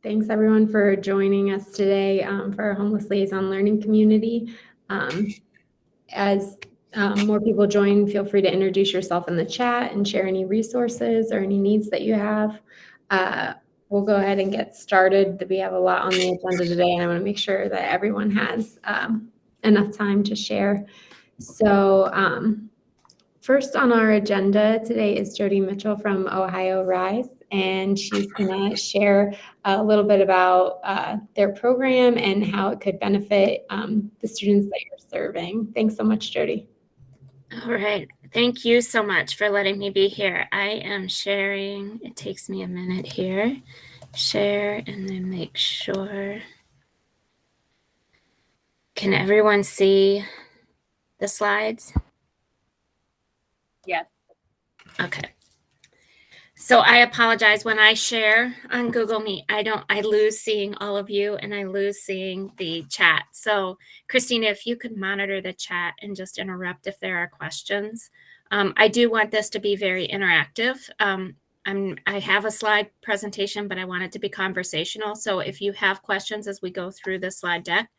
Thanks everyone for joining us today for our Homeless Liaison Learning Community. As more people join, feel free to introduce yourself in the chat and share any resources or any needs that you have. We'll go ahead and get started. We have a lot on the agenda today, and I want to make sure that everyone has enough time to share. So first on our agenda today is Jody Mitchell from Ohio Rise, and she's going to share a little bit about their program and how it could benefit the students that you're serving. Thanks so much, Jody. All right. Thank you so much for letting me be here. I am sharing. It takes me a minute here. Share and then make sure. Can everyone see the slides? Yes. Okay. So I apologize when I share on Google Meet. I lose seeing all of you and I lose seeing the chat. So Christina, if you could monitor the chat and just interrupt if there are questions. I do want this to be very interactive. I have a slide presentation, but I want it to be conversational. So if you have questions as we go through the slide deck,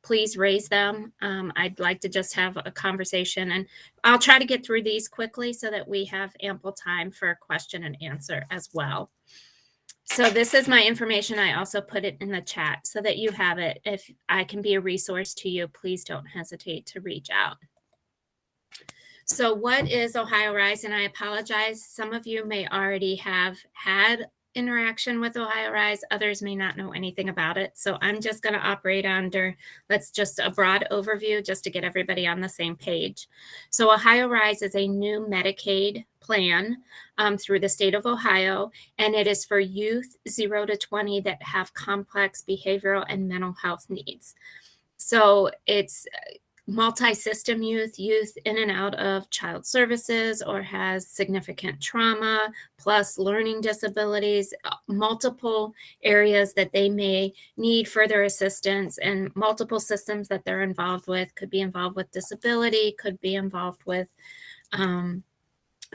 please raise them. I'd like to just have a conversation, and I'll try to get through these quickly so that we have ample time for question and answer as well. So this is my information. I also put it in the chat so that you have it. If I can be a resource to you, please don't hesitate to reach out. So what is Ohio Rise? And I apologize. Some of you may already have had interaction with Ohio Rise. Others may not know anything about it. So I'm just going to operate under, let's just a broad overview just to get everybody on the same page. So Ohio Rise is a new Medicaid plan through the state of Ohio, and it is for youth 0 to 20 that have complex behavioral and mental health needs. So it's multi-system youth in and out of child services or has significant trauma, plus learning disabilities, multiple areas that they may need further assistance, and multiple systems that they're involved with. Could be involved with disability, could be involved with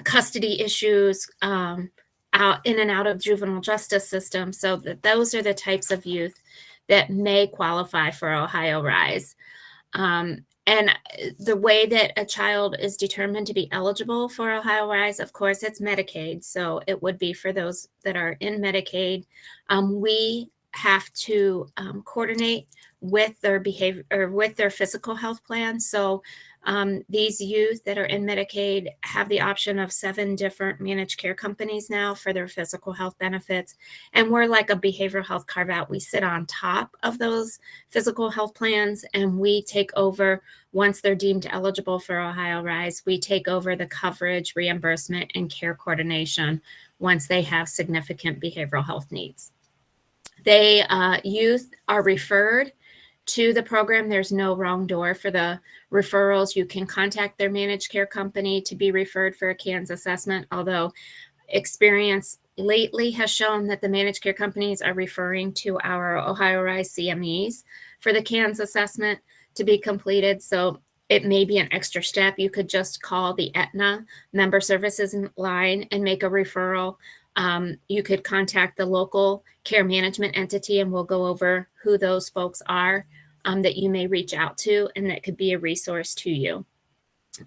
custody issues, out in and out of juvenile justice system. So those are the types of youth that may qualify for Ohio Rise. And the way that a child is determined to be eligible for Ohio Rise, of course, it's Medicaid. So it would be for those that are in Medicaid. We have to coordinate with their behavior or with their physical health plan. So these youth that are in Medicaid have the option of 7 different managed care companies now for their physical health benefits. And we're like a behavioral health carve out. We sit on top of those physical health plans, and we take over, once they're deemed eligible for Ohio Rise, we take over the coverage, reimbursement, and care coordination once they have significant behavioral health needs. Youth are referred to the program. There's no wrong door for the referrals. You can contact their managed care company to be referred for a CANS assessment, although experience lately has shown that the managed care companies are referring to our Ohio Rise CMEs for the CANS assessment to be completed. So it may be an extra step. You could just call the Aetna member services line and make a referral. You could contact the local care management entity, and we'll go over who those folks are that you may reach out to, and that could be a resource to you.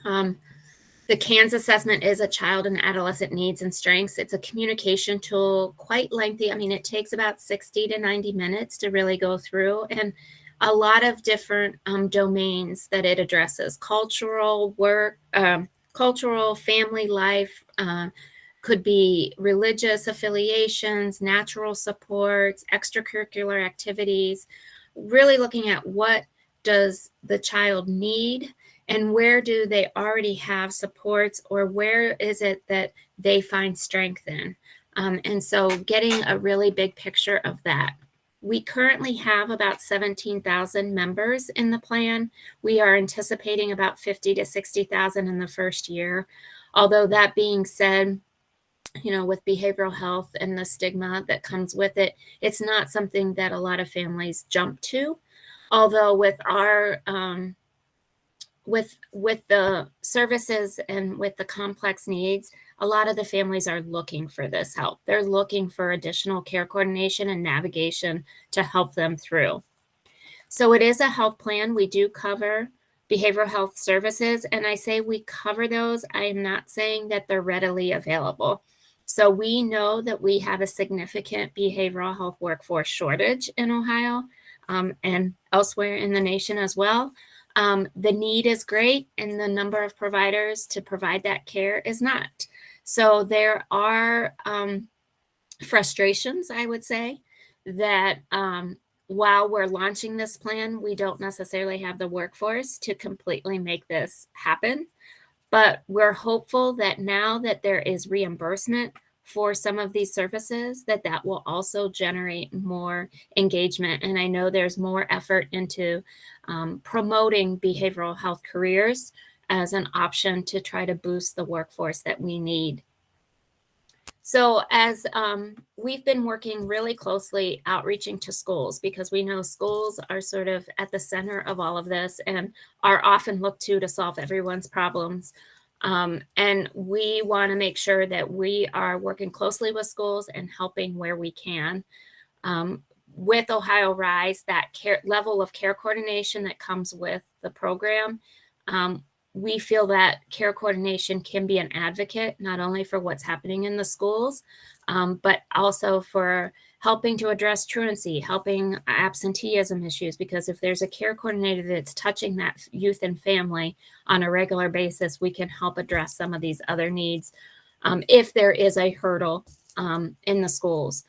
The CANS assessment is a child and adolescent needs and strengths. It's a communication tool, quite lengthy. I mean, it takes about 60 to 90 minutes to really go through, and a lot of different domains that it addresses: cultural, work, cultural, family life, could be religious affiliations, natural supports, extracurricular activities, really looking at what does the child need and where do they already have supports, or where is it that they find strength in. And so getting a really big picture of that. We currently have about 17,000 members in the plan. We are anticipating about 50 to 60,000 in the first year. Although that being said, you know, with behavioral health and the stigma that comes with it, it's not something that a lot of families jump to. Although with our with the services and with the complex needs, a lot of the families are looking for this help. They're looking for additional care coordination and navigation to help them through. So it is a health plan. We do cover behavioral health services, and I say we cover those. I am not saying that they're readily available. So we know that we have a significant behavioral health workforce shortage in Ohio, and elsewhere in the nation as well. The need is great, and the number of providers to provide that care is not. So there are frustrations, I would say, that while we're launching this plan, we don't necessarily have the workforce to completely make this happen. But we're hopeful that now that there is reimbursement for some of these services, that will also generate more engagement. And I know there's more effort into promoting behavioral health careers as an option to try to boost the workforce that we need. So as we've been working really closely outreaching to schools, because we know schools are sort of at the center of all of this and are often looked to solve everyone's problems. And we want to make sure that we are working closely with schools and helping where we can. With Ohio Rise, that level of care coordination that comes with the program, we feel that care coordination can be an advocate, not only for what's happening in the schools, but also for helping to address truancy, helping absenteeism issues, because if there's a care coordinator that's touching that youth and family on a regular basis, we can help address some of these other needs if there is a hurdle in the schools.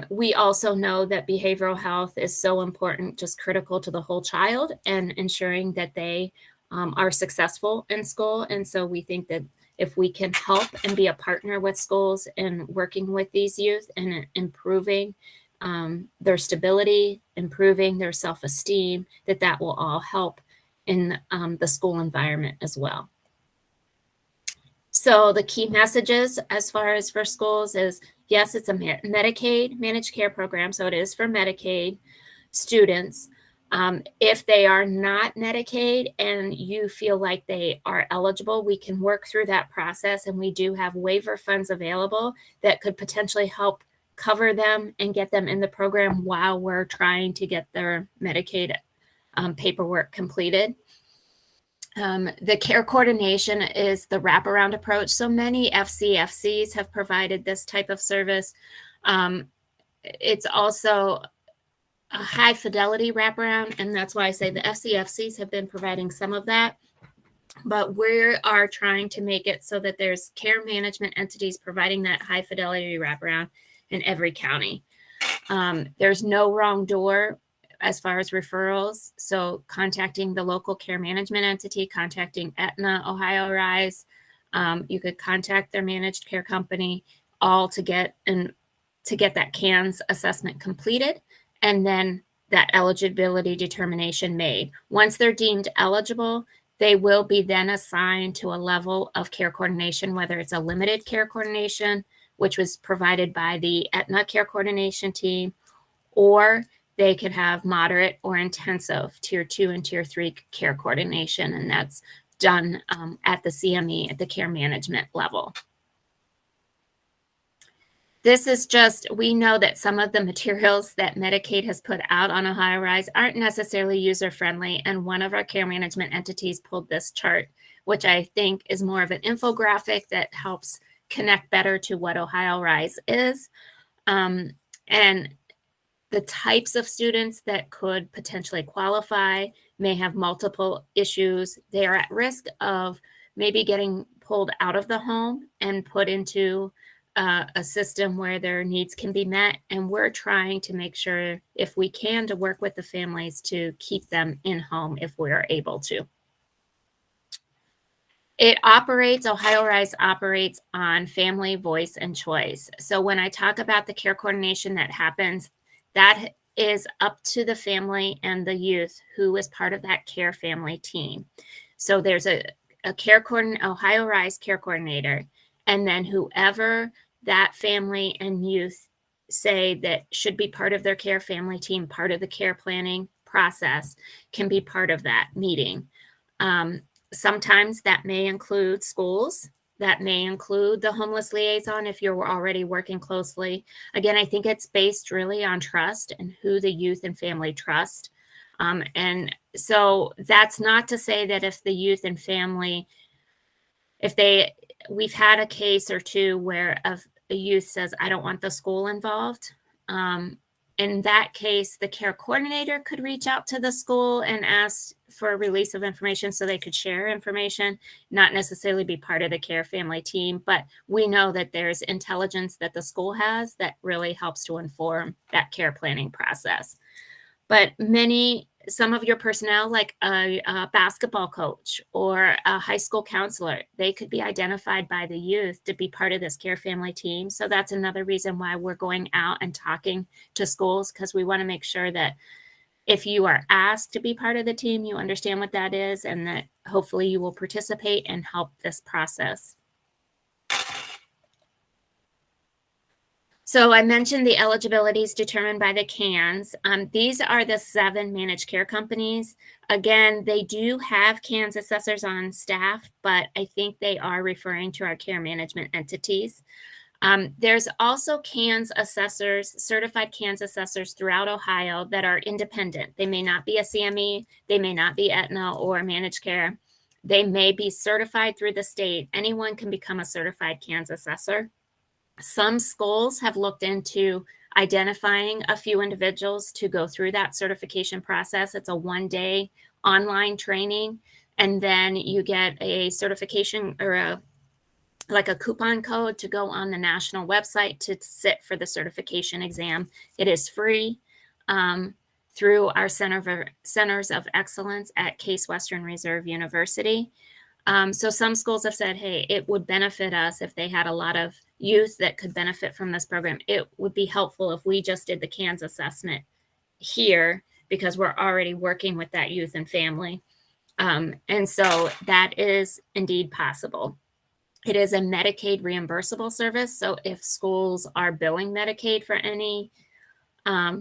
We also know that behavioral health is so important, just critical to the whole child and ensuring that they are successful in school. And so we think that if we can help and be a partner with schools in working with these youth and improving their stability, improving their self-esteem, that will all help in the school environment as well. So the key messages as far as for schools is, yes, it's a Medicaid managed care program. So it is for Medicaid students. If they are not Medicaid and you feel like they are eligible, we can work through that process. And we do have waiver funds available that could potentially help cover them and get them in the program while we're trying to get their Medicaid paperwork completed. The care coordination is the wraparound approach. So many FCFCs have provided this type of service. It's also a high fidelity wraparound, and that's why I say the FCFCs have been providing some of that, but we are trying to make it so that there's care management entities providing that high fidelity wraparound in every county. There's no wrong door as far as referrals, so contacting the local care management entity, contacting Aetna, Ohio Rise, you could contact their managed care company, all to get that CANS assessment completed, and then that eligibility determination made. Once they're deemed eligible, they will be then assigned to a level of care coordination, whether it's a limited care coordination, which was provided by the Aetna care coordination team, or they could have moderate or intensive tier 2 and tier 3 care coordination, and that's done at the CME, at the care management level. This is just, we know that some of the materials that Medicaid has put out on Ohio Rise aren't necessarily user-friendly, and one of our care management entities pulled this chart, which I think is more of an infographic that helps connect better to what Ohio Rise is. And the types of students that could potentially qualify may have multiple issues. They are at risk of maybe getting pulled out of the home and put into a system where their needs can be met. And we're trying to make sure, if we can, to work with the families to keep them in home if we are able to. Ohio Rise operates on family voice and choice. So when I talk about the care coordination that happens, that is up to the family and the youth who is part of that care family team. So there's a Ohio Rise care coordinator, and then whoever that family and youth say that should be part of their care family team, part of the care planning process, can be part of that meeting. Sometimes that may include schools, that may include the homeless liaison if you're already working closely. Again, I think it's based really on trust and who the youth and family trust. And so that's not to say that if the youth and family, we've had a case or two where a youth says, I don't want the school involved. In that case, the care coordinator could reach out to the school and ask for a release of information so they could share information, not necessarily be part of the care family team. But we know that there's intelligence that the school has that really helps to inform that care planning process. But some of your personnel, like a basketball coach or a high school counselor, they could be identified by the youth to be part of this care family team. So that's another reason why we're going out and talking to schools, because we want to make sure that if you are asked to be part of the team, you understand what that is, and that hopefully you will participate and help this process. So I mentioned the eligibilities determined by the CANs. These are the 7 managed care companies. Again, they do have CANs assessors on staff, but I think they are referring to our care management entities. There's also CANs assessors, certified CANs assessors throughout Ohio that are independent. They may not be a CME, they may not be Aetna or managed care. They may be certified through the state. Anyone can become a certified CANs assessor. Some schools have looked into identifying a few individuals to go through that certification process. It's a 1-day online training, and then you get a certification or a coupon code to go on the national website to sit for the certification exam. It is free through our Centers of Excellence at Case Western Reserve University. So some schools have said, hey, it would benefit us if they had a lot of youth that could benefit from this program. It would be helpful if we just did the CANS assessment here, because we're already working with that youth and family. And so that is indeed possible. It is a Medicaid reimbursable service. So if schools are billing Medicaid for any, I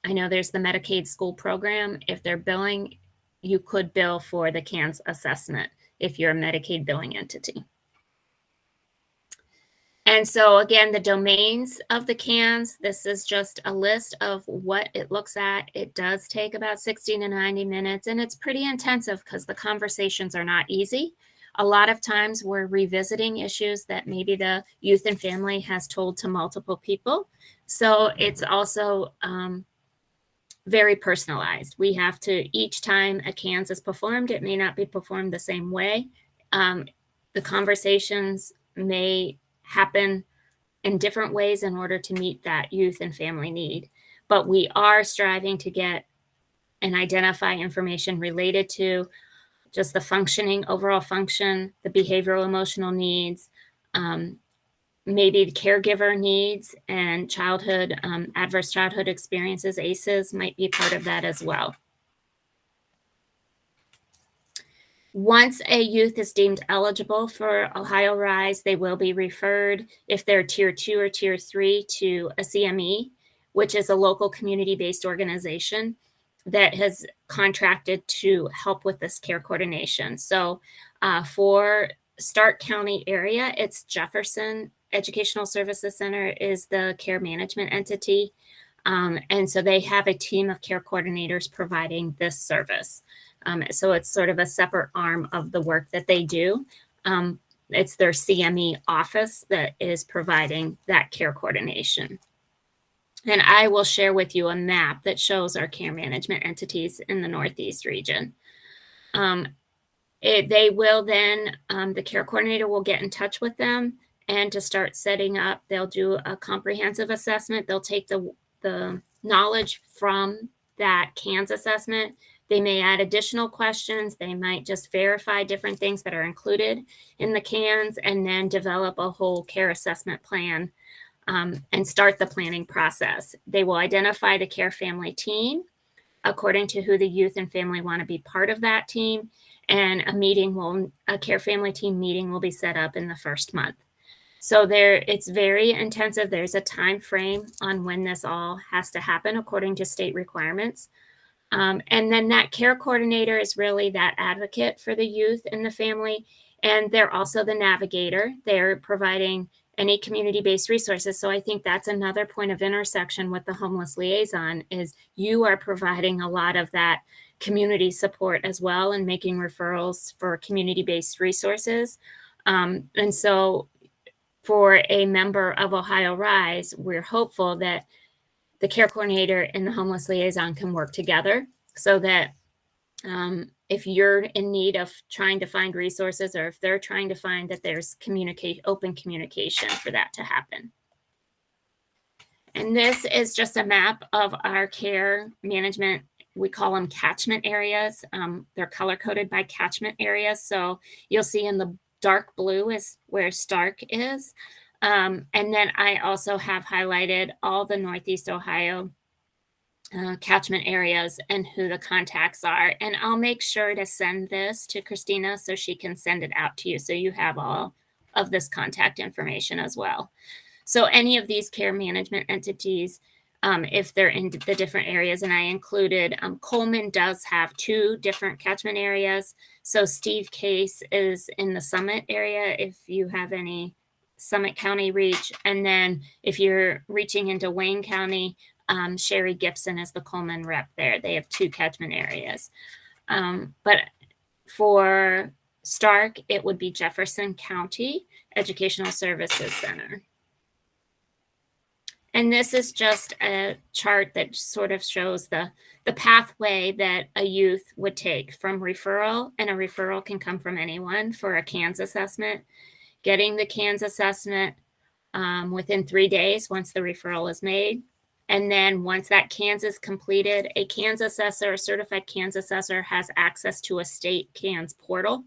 know there's the Medicaid school program. If they're billing, you could bill for the CANS assessment if you're a Medicaid billing entity. And so again, the domains of the CANs, this is just a list of what it looks at. It does take about 60 to 90 minutes, and it's pretty intensive because the conversations are not easy. A lot of times we're revisiting issues that maybe the youth and family has told to multiple people. So it's also very personalized. We have to, each time a CANS is performed, it may not be performed the same way. The conversations may happen in different ways in order to meet that youth and family need. But we are striving to get and identify information related to just the functioning, overall function, the behavioral emotional needs, maybe the caregiver needs, and childhood, adverse childhood experiences, ACEs might be part of that as well. Once a youth is deemed eligible for Ohio RISE, they will be referred, if they're Tier 2 or Tier 3, to a CME, which is a local community-based organization that has contracted to help with this care coordination. So for Stark County area, it's Jefferson Educational Services Center is the care management entity. And so they have a team of care coordinators providing this service. So it's sort of a separate arm of the work that they do. It's their CME office that is providing that care coordination. And I will share with you a map that shows our care management entities in the Northeast region. They will then, the care coordinator will get in touch with them, and to start setting up, they'll do a comprehensive assessment. They'll take the knowledge from that CANS assessment. They may add additional questions. They might just verify different things that are included in the CANS, and then develop a whole care assessment plan and start the planning process. They will identify the care family team according to who the youth and family want to be part of that team. And a care family team meeting will be set up in the first month. So it's very intensive. There's a time frame on when this all has to happen according to state requirements. And then that care coordinator is really that advocate for the youth and the family. And they're also the navigator. They're providing any community-based resources. So I think that's another point of intersection with the homeless liaison is you are providing a lot of that community support as well and making referrals for community-based resources. And so for a member of Ohio Rise, we're hopeful that the care coordinator and the homeless liaison can work together so that if you're in need of trying to find resources or if they're trying to find that there's open communication for that to happen. And this is just a map of our care management. We call them catchment areas. They're color coded by catchment areas. So you'll see in the dark blue is where Stark is. And then I also have highlighted all the Northeast Ohio catchment areas and who the contacts are. And I'll make sure to send this to Christina so she can send it out to you. So you have all of this contact information as well. So any of these care management entities, if they're in the different areas, and I included, Coleman does have 2 different catchment areas. So Steve Case is in the Summit area if you have any Summit County reach. And then if you're reaching into Wayne County, Sherry Gibson is the Coleman rep there. They have 2 catchment areas. But for Stark, it would be Jefferson County Educational Services Center. And this is just a chart that sort of shows the pathway that a youth would take from referral, and a referral can come from anyone for a CANS assessment, getting the CANS assessment within 3 days once the referral is made. And then once that CANS is completed, a CANS assessor, a certified CANS assessor, has access to a state CANS portal.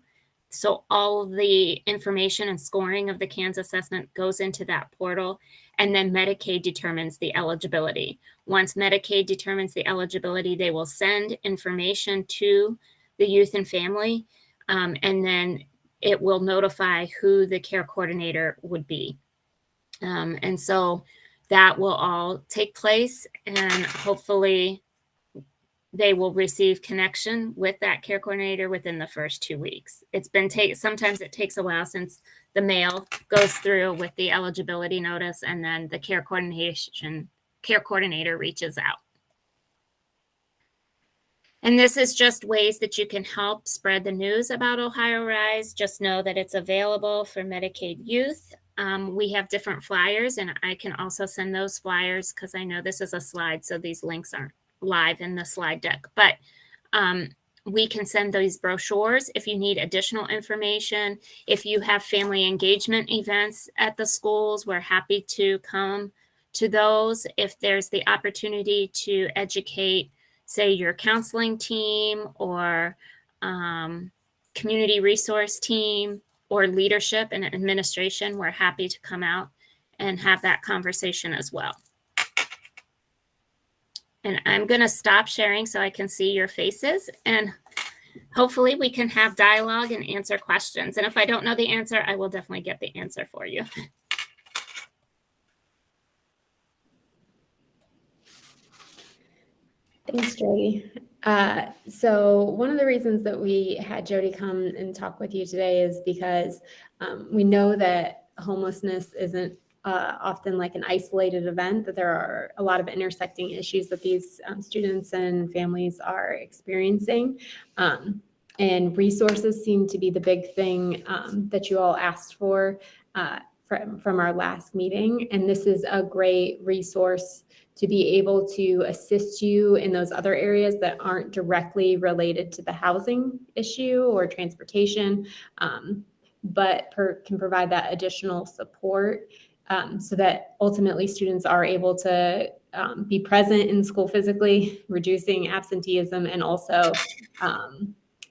So all of the information and scoring of the CANS assessment goes into that portal, and then Medicaid determines the eligibility. Once Medicaid determines the eligibility, they will send information to the youth and family, and then it will notify who the care coordinator would be. And so that will all take place, and hopefully they will receive connection with that care coordinator within the first 2 weeks. Sometimes it takes a while since the mail goes through with the eligibility notice, and then the care coordinator reaches out. And this is just ways that you can help spread the news about Ohio Rise. Just know that it's available for Medicaid youth. We have different flyers, and I can also send those flyers because I know this is a slide, so these links aren't live in the slide deck. But we can send these brochures if you need additional information. If you have family engagement events at the schools, we're happy to come to those. If there's the opportunity to educate, say, your counseling team or community resource team or leadership and administration, we're happy to come out and have that conversation as well. And I'm going to stop sharing so I can see your faces, and hopefully we can have dialogue and answer questions. And if I don't know the answer, I will definitely get the answer for you. Thanks, Jody. So one of the reasons that we had Jody come and talk with you today is because we know that homelessness isn't often like an isolated event, that there are a lot of intersecting issues that these students and families are experiencing. And resources seem to be the big thing that you all asked for from our last meeting. And this is a great resource to be able to assist you in those other areas that aren't directly related to the housing issue or transportation, but can provide that additional support so that ultimately students are able to be present in school physically, reducing absenteeism, and also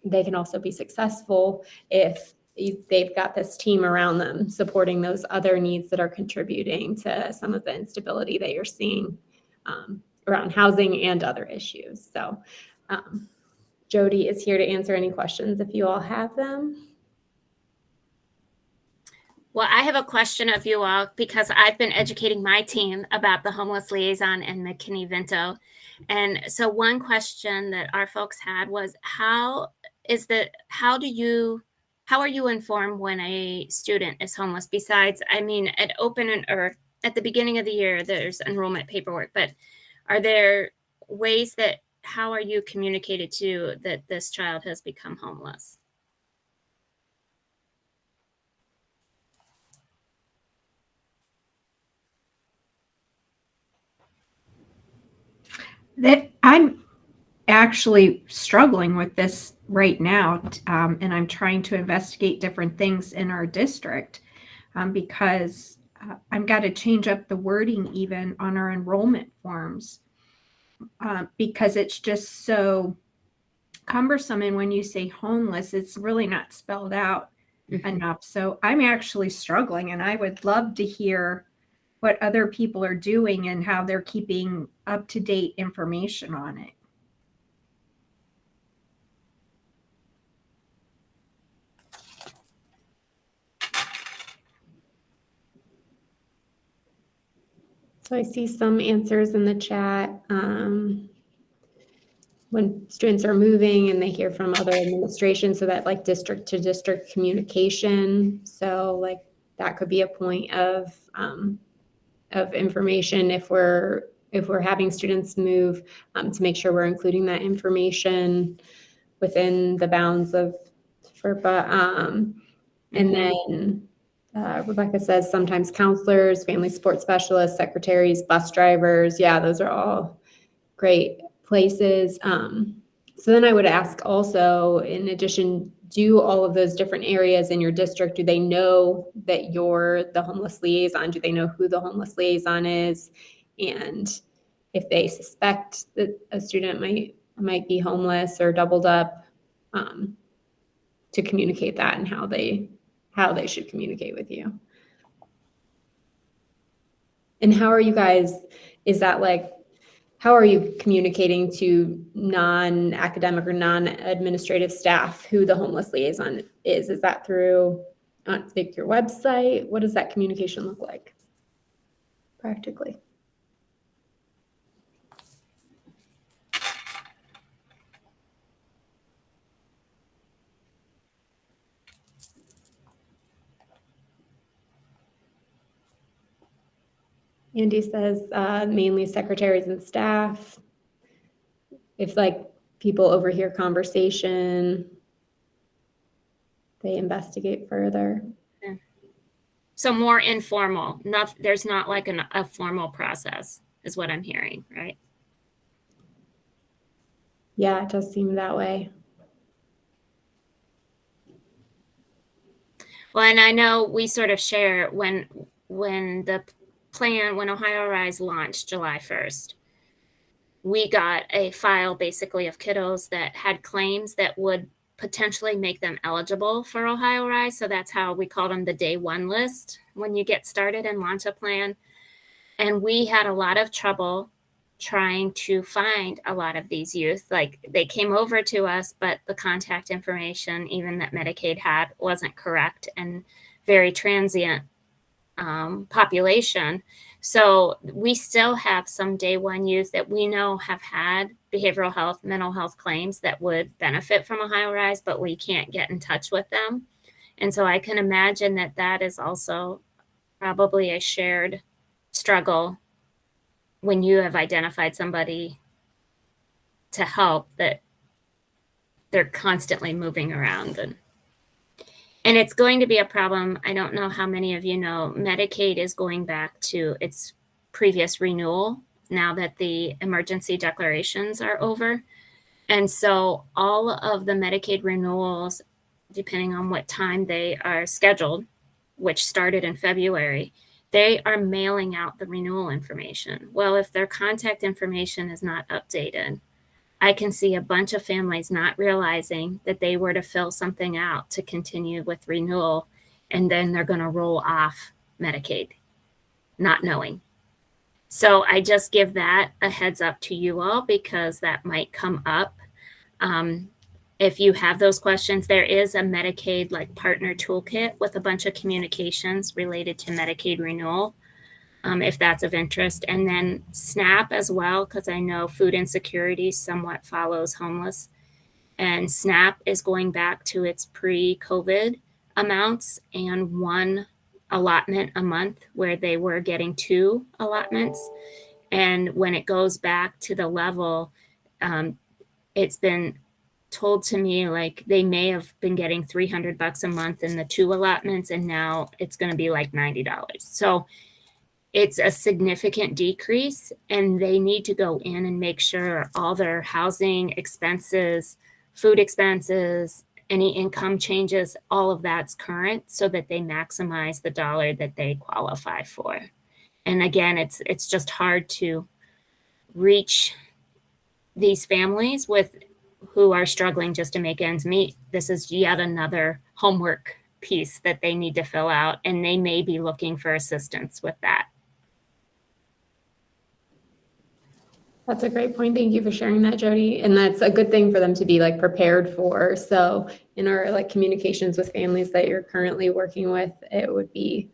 they can also be successful if they've got this team around them supporting those other needs that are contributing to some of the instability that you're seeing around housing and other issues. So Jody is here to answer any questions if you all have them. Well, I have a question of you all because I've been educating my team about the Homeless Liaison and McKinney-Vento. And so one question that our folks had was how are you informed when a student is homeless? Besides, I mean, at the beginning of the year, there's enrollment paperwork, but are there ways that how are you communicated to that this child has become homeless? That I'm actually struggling with this right now, and I'm trying to investigate different things in our district because I've got to change up the wording even on our enrollment forms because it's just so cumbersome. And when you say homeless, it's really not spelled out enough. So I'm actually struggling, and I would love to hear what other people are doing and how they're keeping up to date information on it. So I see some answers in the chat. When students are moving and they hear from other administrations, so that like district to district communication. So like that could be a point of information if we're having students move, to make sure we're including that information within the bounds of FERPA. And then Rebecca says sometimes counselors, family support specialists, secretaries, bus drivers. Yeah, those are all great places. So then I would ask also, in addition, do all of those different areas in your district, do they know that you're the homeless liaison? Do they know who the homeless liaison is? And if they suspect that a student might be homeless or doubled up, to communicate that and how they should communicate with you. And how are you guys, is that like, how are you communicating to non-academic or non-administrative staff who the homeless liaison is? Is that through like your website? What does that communication look like practically? Andy says mainly secretaries and staff. If like people overhear conversation, they investigate further. Yeah. So more informal, there's not like a formal process is what I'm hearing, right? Yeah, it does seem that way. Well, and I know we sort of share when Ohio Rise launched July 1st, we got a file basically of kiddos that had claims that would potentially make them eligible for Ohio Rise. So that's how we called them the day one list when you get started and launch a plan. And we had a lot of trouble trying to find a lot of these youth. Like they came over to us, but the contact information, even that Medicaid had, wasn't correct and very transient population. So we still have some day one youth that we know have had behavioral health, mental health claims that would benefit from Ohio Rise, but we can't get in touch with them. And so I can imagine that that is also probably a shared struggle when you have identified somebody to help, that they're constantly moving around. And it's going to be a problem. I don't know how many of you know, Medicaid is going back to its previous renewal now that the emergency declarations are over. And so all of the Medicaid renewals, depending on what time they are scheduled, which started in February, they are mailing out the renewal information. Well, if their contact information is not updated, I can see a bunch of families not realizing that they were to fill something out to continue with renewal, and then they're going to roll off Medicaid, not knowing. So I just give that a heads up to you all because that might come up. And if you have those questions, there is a Medicaid like partner toolkit with a bunch of communications related to Medicaid renewal, if that's of interest. And then SNAP as well, because I know food insecurity somewhat follows homeless. And SNAP is going back to its pre-COVID amounts and 1 allotment a month, where they were getting 2 allotments. And when it goes back to the level, it's been told to me like they may have been getting $300 a month in the 2 allotments, and now it's going to be like $90. So it's a significant decrease, and they need to go in and make sure all their housing expenses, food expenses, any income changes, all of that's current, so that they maximize the dollar that they qualify for. And again, it's just hard to reach these families who are struggling just to make ends meet. This is yet another homework piece that they need to fill out, and they may be looking for assistance with that. That's a great point. Thank you for sharing that, Jody. And that's a good thing for them to be like prepared for. So in our like communications with families that you're currently working with, it would be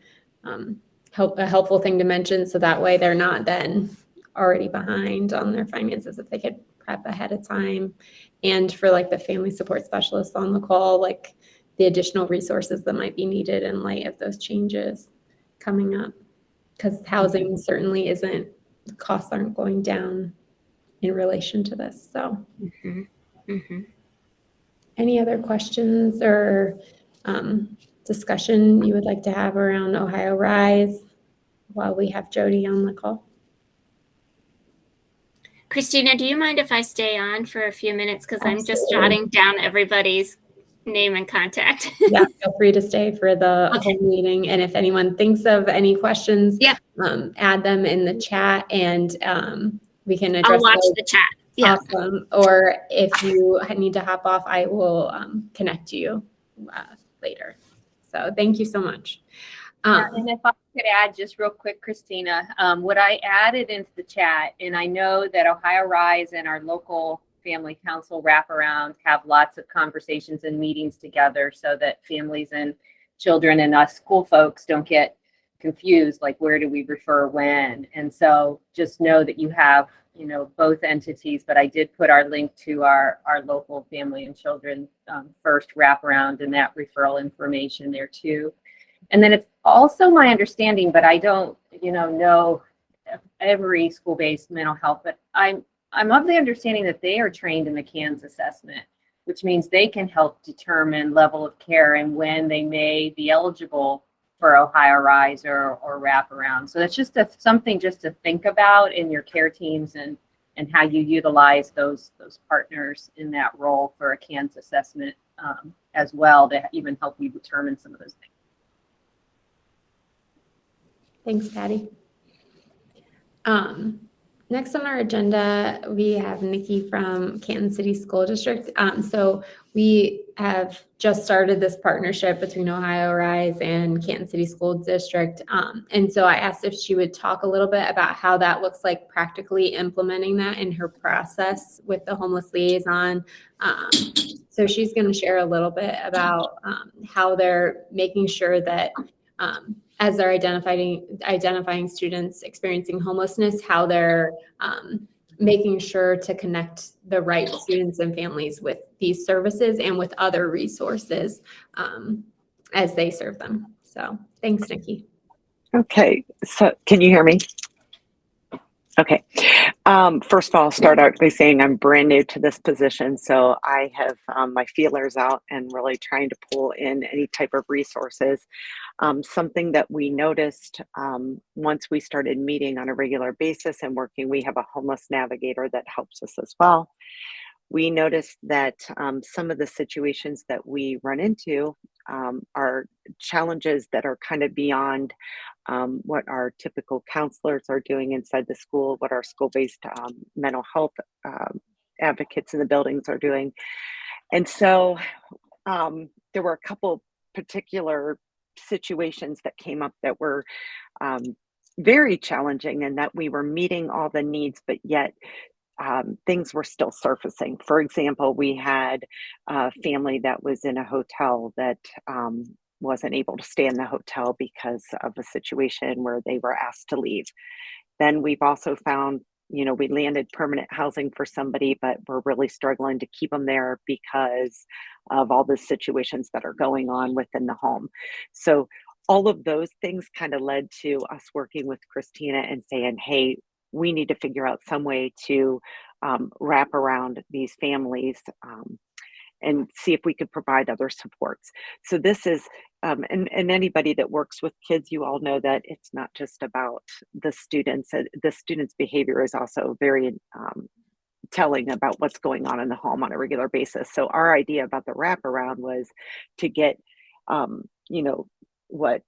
a helpful thing to mention. So that way they're not then already behind on their finances if they could prep ahead of time. And for like the family support specialists on the call, like the additional resources that might be needed in light of those changes coming up. Because housing certainly isn't, the costs aren't going down in relation to this. So any other questions or discussion you would like to have around Ohio Rise while we have Jody on the call? Christina, do you mind if I stay on for a few minutes? Because I'm just Absolutely. jotting down everybody's name and contact. Yeah, feel free to stay for the whole meeting. And if anyone thinks of any questions, add them in the chat, and we can address I'll watch those. the chat. Yeah. Awesome. Or if you need to hop off, I will connect you later. So thank you so much. And if I could add just real quick, Christina, what I added into the chat, and I know that Ohio Rise and our local family council wraparound have lots of conversations and meetings together so that families and children and us school folks don't get confused, like where do we refer when? And so just know that you have, both entities, but I did put our link to our local family and children first wraparound and that referral information there too. And then it's also my understanding, but I don't, know every school-based mental health, but I'm of the understanding that they are trained in the CANS assessment, which means they can help determine level of care and when they may be eligible for Ohio Rise or wraparound. So that's just something just to think about in your care teams and how you utilize those partners in that role for a CANS assessment as well to even help you determine some of those things. Thanks, Patty. Next on our agenda, we have Nikki from Canton City School District. So we have just started this partnership between Ohio Rise and Canton City School District. And so I asked if she would talk a little bit about how that looks like practically implementing that in her process with the Homeless Liaison. So she's going to share a little bit about how they're making sure that as they're identifying students experiencing homelessness, how they're making sure to connect the right students and families with these services and with other resources as they serve them. So thanks, Nikki. Okay, so can you hear me? Okay. First of all, I'll start out by saying I'm brand new to this position, so I have my feelers out and really trying to pull in any type of resources. Something that we noticed once we started meeting on a regular basis and working, we have a homeless navigator that helps us as well. We noticed that some of the situations that we run into are challenges that are kind of beyond what our typical counselors are doing inside the school, what our school-based mental health advocates in the buildings are doing. And so there were a couple particular situations that came up that were very challenging, and that we were meeting all the needs, but yet things were still surfacing. For example, we had a family that was in a hotel that wasn't able to stay in the hotel because of a situation where they were asked to leave. Then we've also found, we landed permanent housing for somebody, but we're really struggling to keep them there because of all the situations that are going on within the home. So all of those things kind of led to us working with Christina and saying, hey, we need to figure out some way to wrap around these families and see if we could provide other supports. So this is, and anybody that works with kids, you all know that it's not just about the students. The students' behavior is also very telling about what's going on in the home on a regular basis. So our idea about the wraparound was to get, what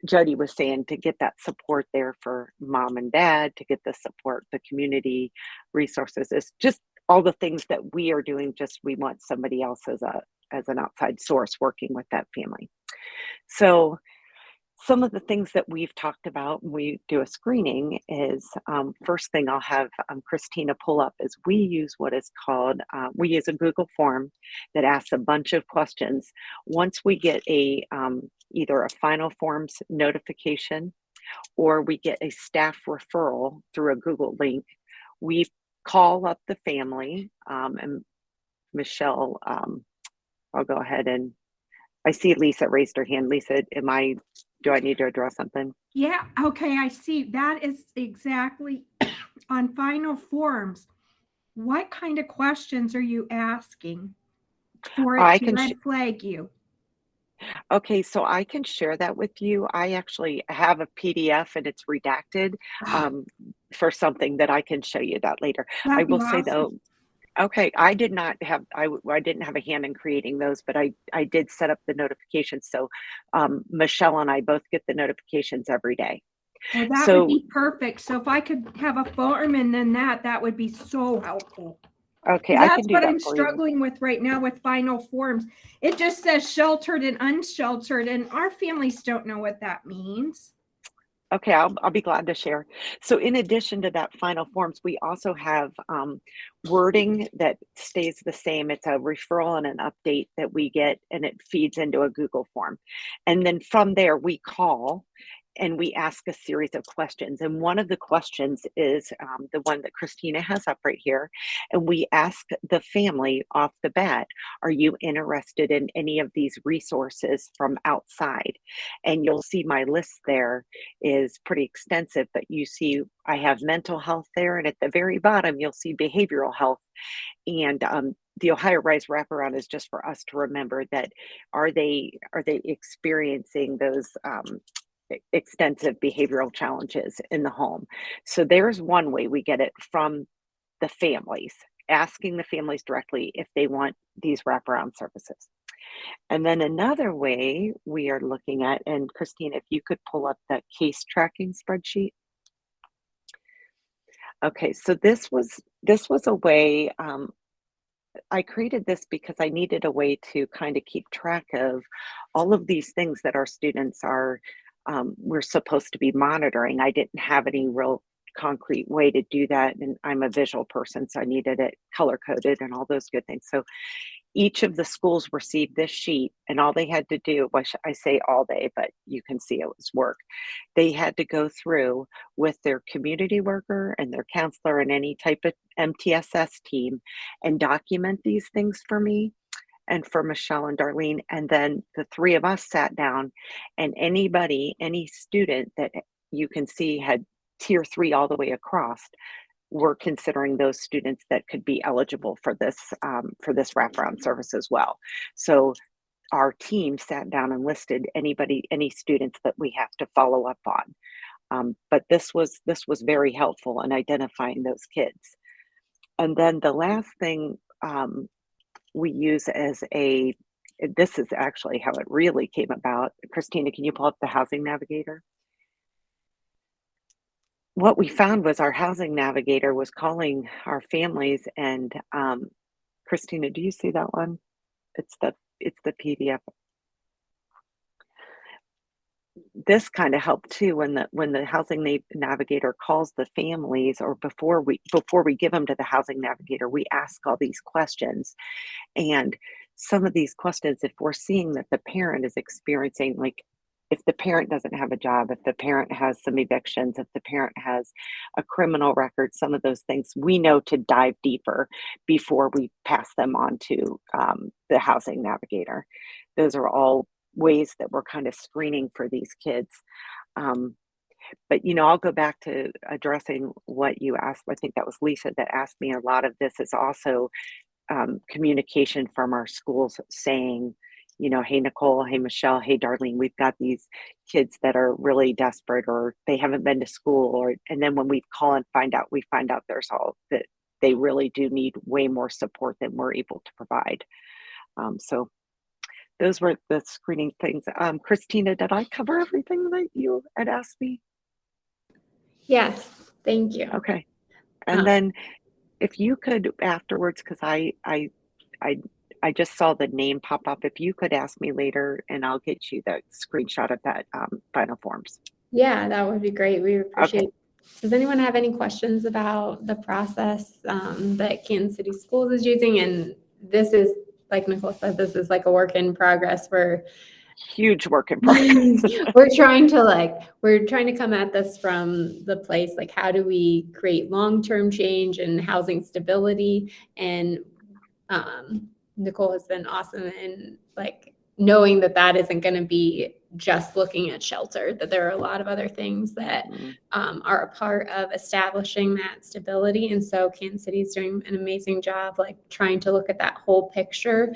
Jody was saying, to get that support there for mom and dad, to get the support, the community resources. It's just all the things that we are doing, just we want somebody else as an outside source working with that family. So some of the things that we've talked about when we do a screening is, first thing I'll have Christina pull up is we use what is called, we use a Google form that asks a bunch of questions. Once we get either a final forms notification or we get a staff referral through a Google link, we call up the family, and Michelle, I'll go ahead and I see Lisa raised her hand. Lisa, do I need to address something? Yeah, okay, I see. That is exactly on final forms. What kind of questions are you asking for it to red flag you? Okay, so I can share that with you. I actually have a PDF and it's redacted for something that I can show you that later. I That'd be will say awesome. though, okay, I didn't have a hand in creating those, but I did set up the notifications. So Michelle and I both get the notifications every day. Well, that So would be perfect. So if I could have a form and then that would be so helpful. okay, I can That's do what that I'm for you. struggling with right now with final forms. It just says sheltered and unsheltered, and our families don't know what that means. Okay, I'll be glad to share. So in addition to that final forms, we also have wording that stays the same. It's a referral and an update that we get, and it feeds into a Google form. And then from there, we call and we ask a series of questions. And one of the questions is the one that Christina has up right here. And we ask the family off the bat, are you interested in any of these resources from outside? And you'll see my list there is pretty extensive, but you see I have mental health there. And at the very bottom, you'll see behavioral health. And the Ohio Rise wraparound is just for us to remember that are they experiencing those extensive behavioral challenges in the home. So there's one way we get it from the families, asking the families directly if they want these wraparound services. And then another way we are looking at, and Christine, if you could pull up that case tracking spreadsheet. Okay, so this was a way, I created this because I needed a way to kind of keep track of all of these things that our students we're supposed to be monitoring. I didn't have any real concrete way to do that. And I'm a visual person, so I needed it color coded and all those good things. So each of the schools received this sheet, and all they had to do, well, I say all day, but you can see it was work. They had to go through with their community worker and their counselor and any type of MTSS team and document these things for me and for Michelle and Darlene. And then the three of us sat down, and any student that you can see had tier 3 all the way across, we're considering those students that could be eligible for this wraparound service as well. So our team sat down and listed any students that we have to follow up on. But this was very helpful in identifying those kids. And then the last thing we use this is actually how it really came about. Christina, can you pull up the housing navigator? What we found was our housing navigator was calling our families, and Christina, do you see that one? It's the PDF. this kind of helped too when the housing navigator calls the families, or before we give them to the housing navigator, we ask all these questions. And some of these questions, if we're seeing that the parent is experiencing, like, if the parent doesn't have a job, if the parent has some evictions, if the parent has a criminal record, some of those things, we know to dive deeper before we pass them on to the housing navigator. Those are all ways that we're kind of screening for these kids. But I'll go back to addressing what you asked. I think that was Lisa that asked me. A lot of this is also communication from our schools saying, hey, Nicole, hey, Michelle, hey, Darlene, we've got these kids that are really desperate, or they haven't been to school, and then when we call and we find out there's all that they really do need way more support than we're able to provide. So those were the screening things. Christina, did I cover everything that you had asked me? Yes, thank you. Okay. And then if you could afterwards, because I just saw the name pop up, if you could ask me later, and I'll get you the screenshot of that final forms. Yeah, that would be great. We appreciate it. Does anyone have any questions about the process that Kansas City Schools is using? And this is, like Nicole said, this is like a work in progress. Huge work in progress. we're trying to come at this from the place, like, how do we create long-term change and housing stability? And Nicole has been awesome in like knowing that isn't going to be just looking at shelter, that there are a lot of other things that are a part of establishing that stability. And so Kansas City is doing an amazing job, like trying to look at that whole picture,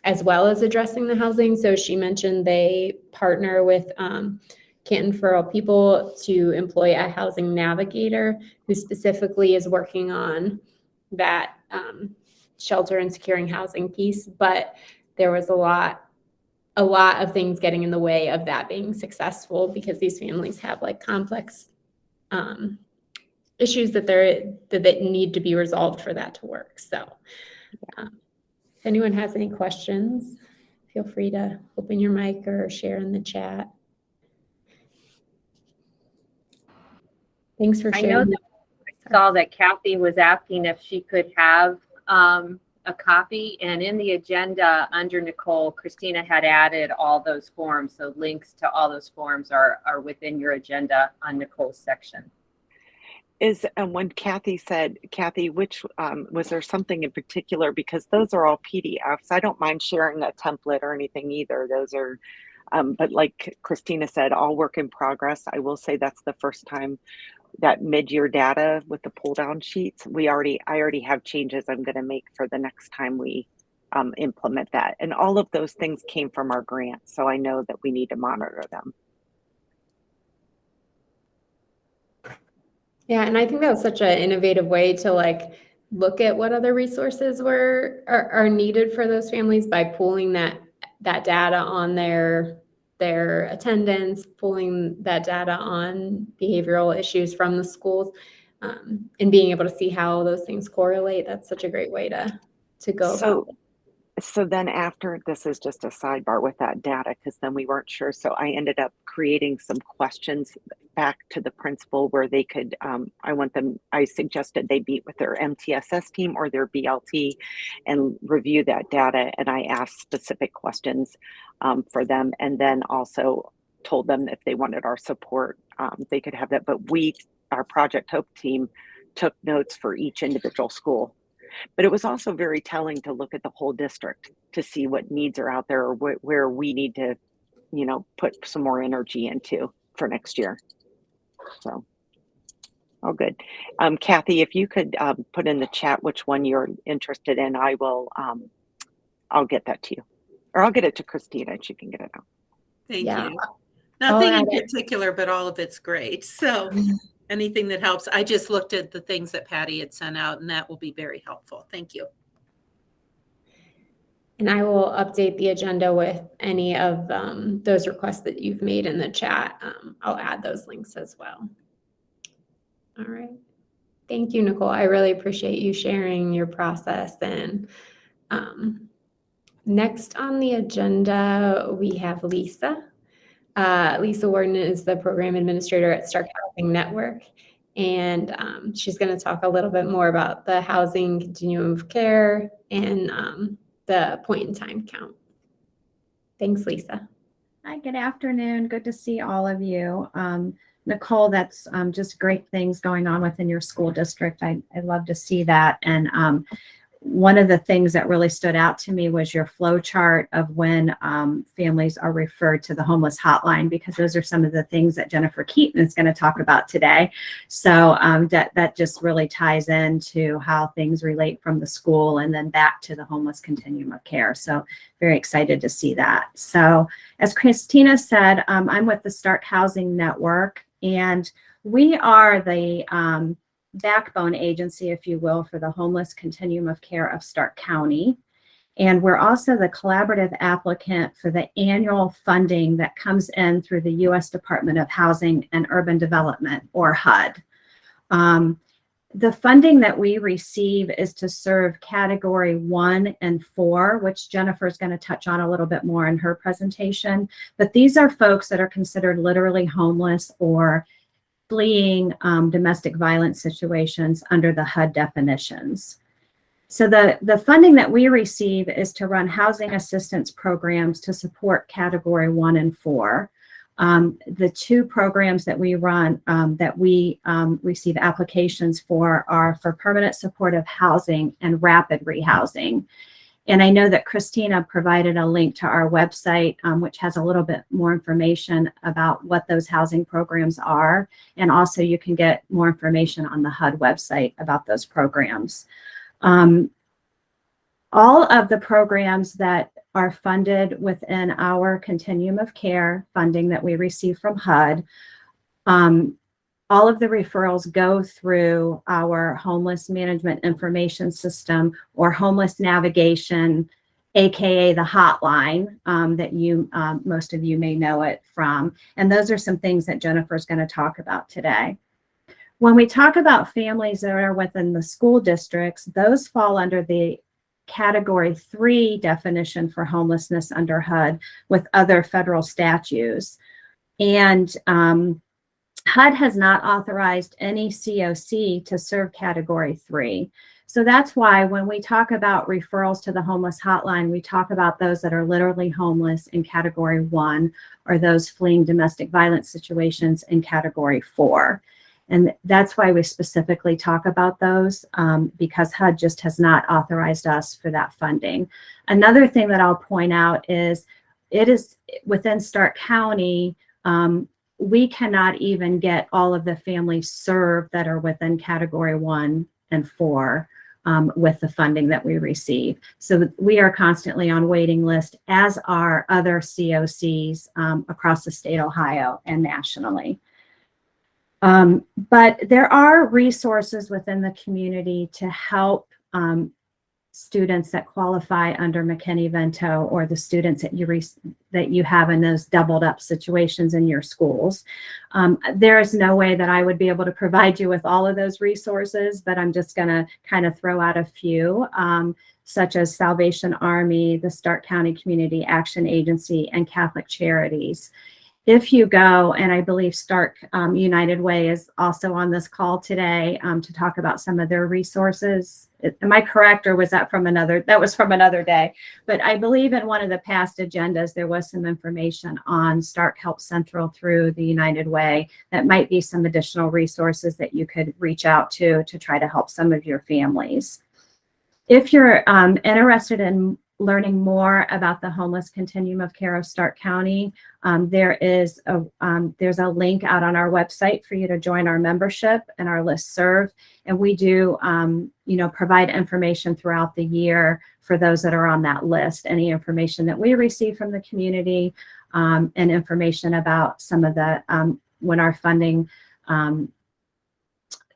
as well as addressing the housing. So she mentioned they partner with Canton for All People to employ a housing navigator who specifically is working on that shelter and securing housing piece. But there was a lot of things getting in the way of that being successful, because these families have like complex issues that need to be resolved for that to work. So if anyone has any questions, feel free to open your mic or share in the chat. Thanks for sharing. I know that I saw that Kathy was asking if she could have a copy, and in the agenda under Nicole, Christina had added all those forms. So links to all those forms are within your agenda on Nicole's section. Is when Kathy said, Kathy, which was there something in particular? Because those are all PDFs. I don't mind sharing a template or anything either. Those are, but like Christina said, all work in progress. I will say that's the first time that mid-year data with the pull-down sheets. I already have changes I'm going to make for the next time we implement that. And all of those things came from our grant, so I know that we need to monitor them. Yeah, and I think that was such an innovative way to like look at what other resources are needed for those families by pulling that data on their attendance, pulling that data on behavioral issues from the schools, and being able to see how those things correlate. That's such a great way to go about it. So then after, this is just a sidebar with that data, because then we weren't sure. So I ended up creating some questions back to the principal where they could, I suggested they meet with their MTSS team or their BLT and review that data. And I asked specific questions for them, and then also told them if they wanted our support, they could have that. But our Project Hope team took notes for each individual school. But it was also very telling to look at the whole district to see what needs are out there, or where we need to, put some more energy into for next year. So, all good. Kathy, if you could put in the chat which one you're interested in, I will. I'll get that to you, or I'll get it to Christina and she can get it out. Thank you. Nothing in particular, but all of it's great. So. Anything that helps. I just looked at the things that Patty had sent out, and that will be very helpful. Thank you. And I will update the agenda with any of those requests that you've made in the chat. I'll add those links as well. All right. Thank you, Nicole. I really appreciate you sharing your process. And next on the agenda, we have Lisa. Lisa Warden is the program administrator at Stark Housing Network, and she's going to talk a little bit more about the housing continuum of care and the point in time count. Thanks, Lisa. Hi, good afternoon. Good to see all of you. Nicole, that's just great things going on within your school district. I love to see that. And one of the things that really stood out to me was your flow chart of when families are referred to the homeless hotline, because those are some of the things that Jennifer Keaton is going to talk about today. So that just really ties into how things relate from the school and then back to the homeless continuum of care. So very excited to see that. So as Christina said, I'm with the Stark Housing Network, and we are the backbone agency, if you will, for the homeless continuum of care of Stark County. And we're also the collaborative applicant for the annual funding that comes in through the U.S. Department of Housing and Urban Development, or HUD. The funding that we receive is to serve category 1 and 4, which Jennifer is going to touch on a little bit more in her presentation. But these are folks that are considered literally homeless or fleeing domestic violence situations under the HUD definitions. So the funding that we receive is to run housing assistance programs to support category 1 and 4. The two programs that we run, that we receive applications for, are for permanent supportive housing and rapid rehousing. And I know that Christina provided a link to our website, which has a little bit more information about what those housing programs are. And also you can get more information on the HUD website about those programs. All of the programs that are funded within our continuum of care funding that we receive from HUD, all of the referrals go through our homeless management information system, or homeless navigation, AKA the hotline that you, most of you may know it from. And those are some things that Jennifer is going to talk about today. When we talk about families that are within the school districts, those fall under the category 3 definition for homelessness under HUD with other federal statutes. And HUD has not authorized any COC to serve category 3. So that's why when we talk about referrals to the homeless hotline, we talk about those that are literally homeless in category 1, or those fleeing domestic violence situations in category 4. And that's why we specifically talk about those, because HUD just has not authorized us for that funding. Another thing that I'll point out is it is within Stark County, we cannot even get all of the families served that are within category 1 and 4 with the funding that we receive. So we are constantly on waiting list, as are other COCs across the state of Ohio and nationally. But there are resources within the community to help students that qualify under McKinney-Vento, or the students that you have in those doubled up situations in your schools. There is no way that I would be able to provide you with all of those resources, but I'm just going to kind of throw out a few, such as Salvation Army, the Stark County Community Action Agency, and Catholic Charities. If you go, and I believe Stark United Way is also on this call today to talk about some of their resources. Am I correct, or was that from another? That was from another day. But I believe in one of the past agendas, there was some information on Stark Help Central through the United Way that might be some additional resources that you could reach out to try to help some of your families. If you're interested in learning more about the homeless continuum of care of Stark County, there's a link out on our website for you to join our membership and our listserv. And we do, provide information throughout the year for those that are on that list. Any information that we receive from the community, and information about some of the when our funding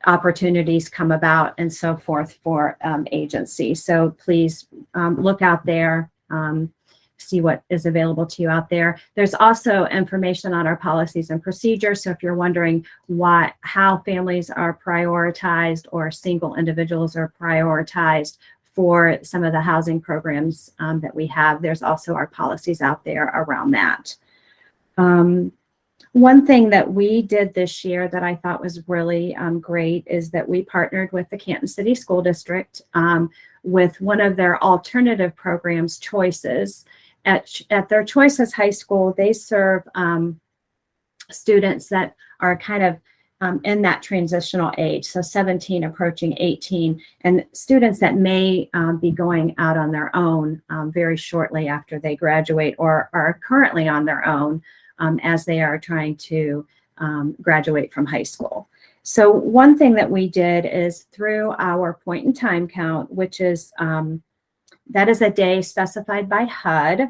opportunities come about and so forth for agencies. So please look out there, see what is available to you out there. There's also information on our policies and procedures. So if you're wondering how families are prioritized or single individuals are prioritized for some of the housing programs that we have, there's also our policies out there around that. One thing that we did this year that I thought was really great is that we partnered with the Canton City School District with one of their alternative programs, Choices. At their Choices High School, they serve students that are kind of in that transitional age, so 17 approaching 18, and students that may be going out on their own very shortly after they graduate or are currently on their own as they are trying to graduate from high school. So one thing that we did is through our point in time count, which is that is a day specified by HUD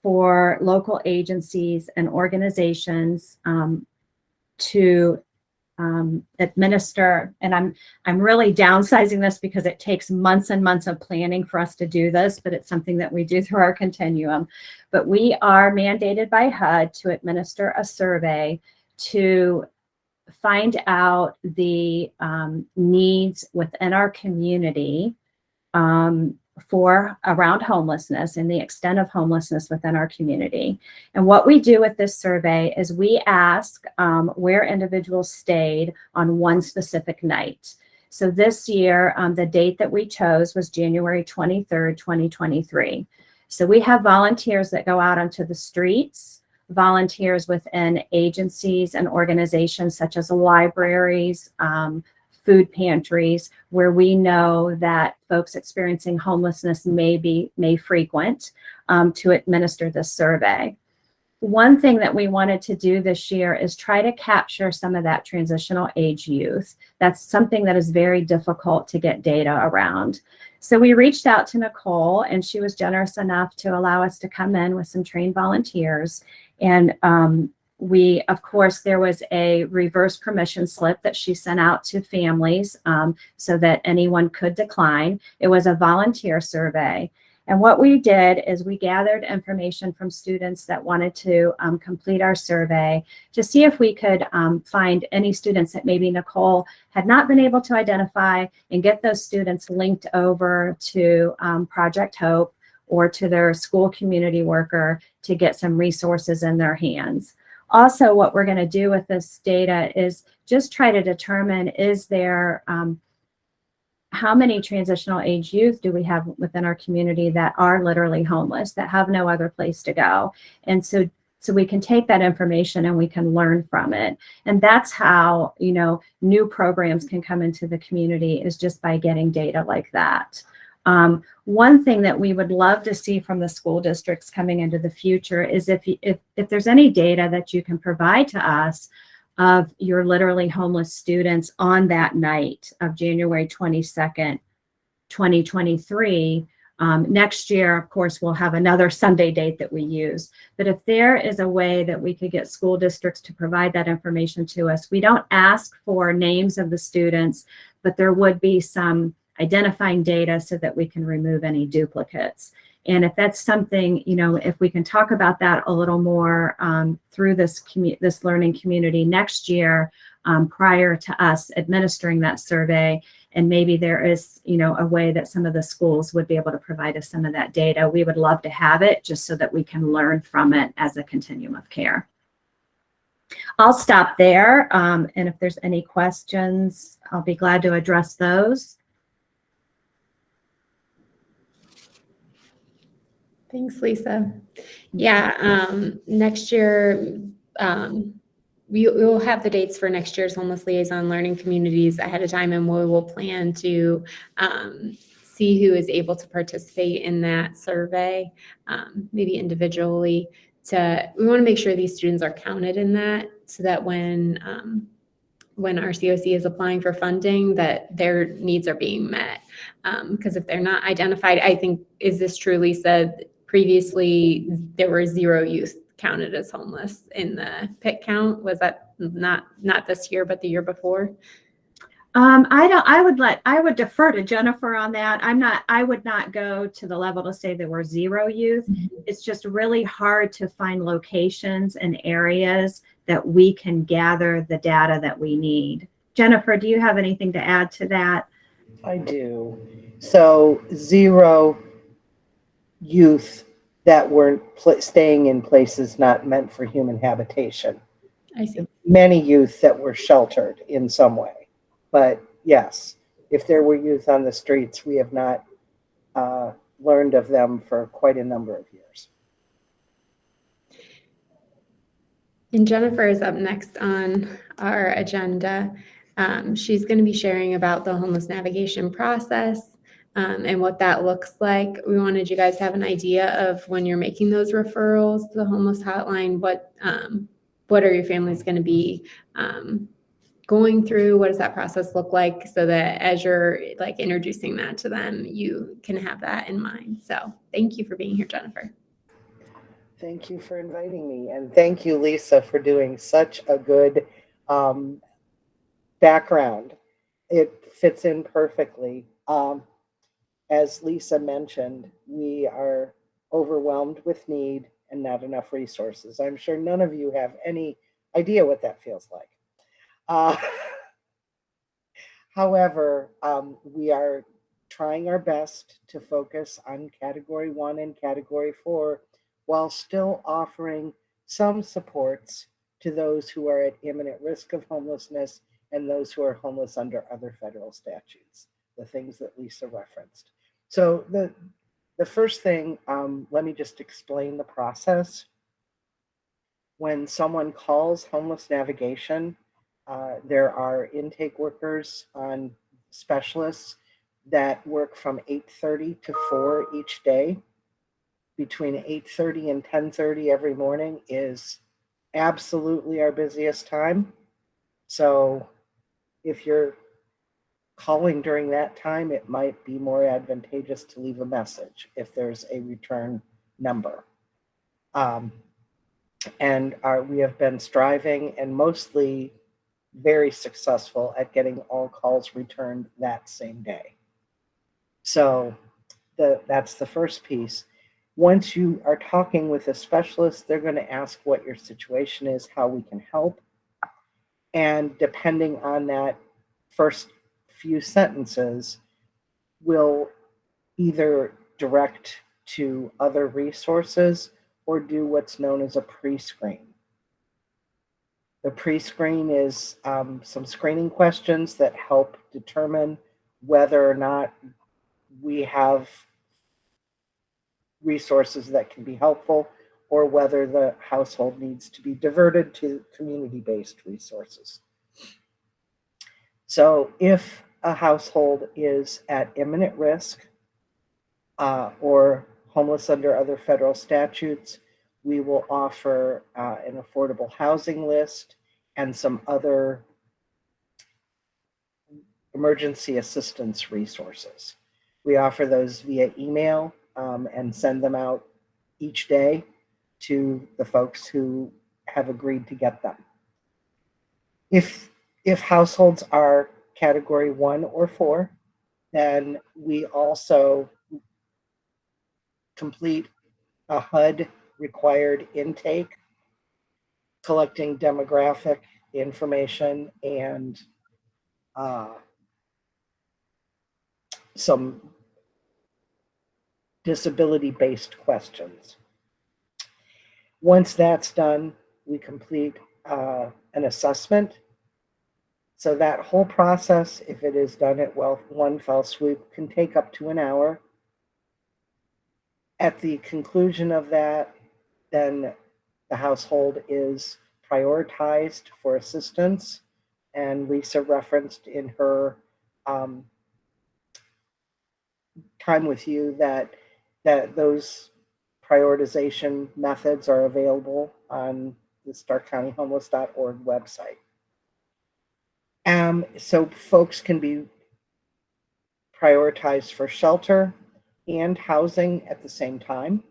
for local agencies and organizations to administer, and I'm really downsizing this because it takes months and months of planning for us to do this, but it's something that we do through our continuum. But we are mandated by HUD to administer a survey to find out the needs within our community for around homelessness and the extent of homelessness within our community. And what we do with this survey is we ask where individuals stayed on one specific night. So this year, the date that we chose was January 23rd, 2023. So we have volunteers that go out onto the streets, volunteers within agencies and organizations such as libraries, food pantries, where we know that folks experiencing homelessness may frequent to administer this survey. One thing that we wanted to do this year is try to capture some of that transitional age youth. That's something that is very difficult to get data around. So we reached out to Nicole, and she was generous enough to allow us to come in with some trained volunteers. And of course, there was a reverse permission slip that she sent out to families so that anyone could decline. It was a volunteer survey. And what we did is we gathered information from students that wanted to complete our survey to see if we could find any students that maybe Nicole had not been able to identify and get those students linked over to Project Hope or to their school community worker to get some resources in their hands. Also, what we're going to do with this data is just try to determine, is there, how many transitional age youth do we have within our community that are literally homeless, that have no other place to go? And so we can take that information and we can learn from it. And that's how, new programs can come into the community, is just by getting data like that. One thing that we would love to see from the school districts coming into the future is if there's any data that you can provide to us of your literally homeless students on that night of January 22nd, 2023. Next year, of course, we'll have another Sunday date that we use. But if there is a way that we could get school districts to provide that information to us, we don't ask for names of the students, but there would be some identifying data so that we can remove any duplicates. And if that's something, if we can talk about that a little more through this learning community next year, prior to us administering that survey, and maybe there is, a way that some of the schools would be able to provide us some of that data, we would love to have it just so that we can learn from it as a continuum of care. I'll stop there. And if there's any questions, I'll be glad to address those. Thanks, Lisa. Yeah, next year, we will have the dates for next year's Homeless Liaison Learning Communities ahead of time, and we will plan to see who is able to participate in that survey, maybe individually. We want to make sure these students are counted in that, so that when our COC is applying for funding, that their needs are being met. Because if they're not identified, I think, is this true, Lisa? Previously, there were 0 youth counted as homeless in the PIC count. Was that not this year, but the year before? I would defer to Jennifer on that. I would not go to the level to say there were 0 youth. Mm-hmm. It's just really hard to find locations and areas that we can gather the data that we need. Jennifer, do you have anything to add to that? I do. So 0 youth that weren't staying in places not meant for human habitation. I see. Many youth that were sheltered in some way. But yes, if there were youth on the streets, we have not learned of them for quite a number of years. And Jennifer is up next on our agenda. She's going to be sharing about the homeless navigation process and what that looks like. We wanted you guys to have an idea of when you're making those referrals to the homeless hotline, what are your families going to be going through? What does that process look like, so that as you're like introducing that to them, you can have that in mind. So thank you for being here, Jennifer. Thank you for inviting me. And thank you, Lisa, for doing such a good background. It fits in perfectly. As Lisa mentioned, we are overwhelmed with need and not enough resources. I'm sure none of you have any idea what that feels like. However, we are trying our best to focus on Category 1 and Category 4 while still offering some supports to those who are at imminent risk of homelessness and those who are homeless under other federal statutes, the things that Lisa referenced. So the first thing, let me just explain the process. When someone calls Homeless Navigation, there are intake workers on specialists that work from 8:30 to 4 each day. Between 8:30 and 10:30 every morning is absolutely our busiest time. So if you're calling during that time, it might be more advantageous to leave a message if there's a return number. And we have been striving and mostly very successful at getting all calls returned that same day. So that's the first piece. Once you are talking with a specialist, they're going to ask what your situation is, how we can help. And depending on that first few sentences, we'll either direct to other resources or do what's known as a pre-screen. The pre-screen is some screening questions that help determine whether or not we have resources that can be helpful or whether the household needs to be diverted to community-based resources. So if a household is at imminent risk or homeless under other federal statutes, we will offer an affordable housing list and some other emergency assistance resources. We offer those via email and send them out each day to the folks who have agreed to get them. If households are Category 1 or 4, then we also complete a HUD required intake, collecting demographic information and some disability-based questions. Once that's done, we complete an assessment. So that whole process, if it is done at one fell swoop, can take up to an hour. At the conclusion of that, then the household is prioritized for assistance. And Lisa referenced in her time with you that those prioritization methods are available on the starkcountyhomeless.org website. So folks can be prioritized for shelter and housing at the same time.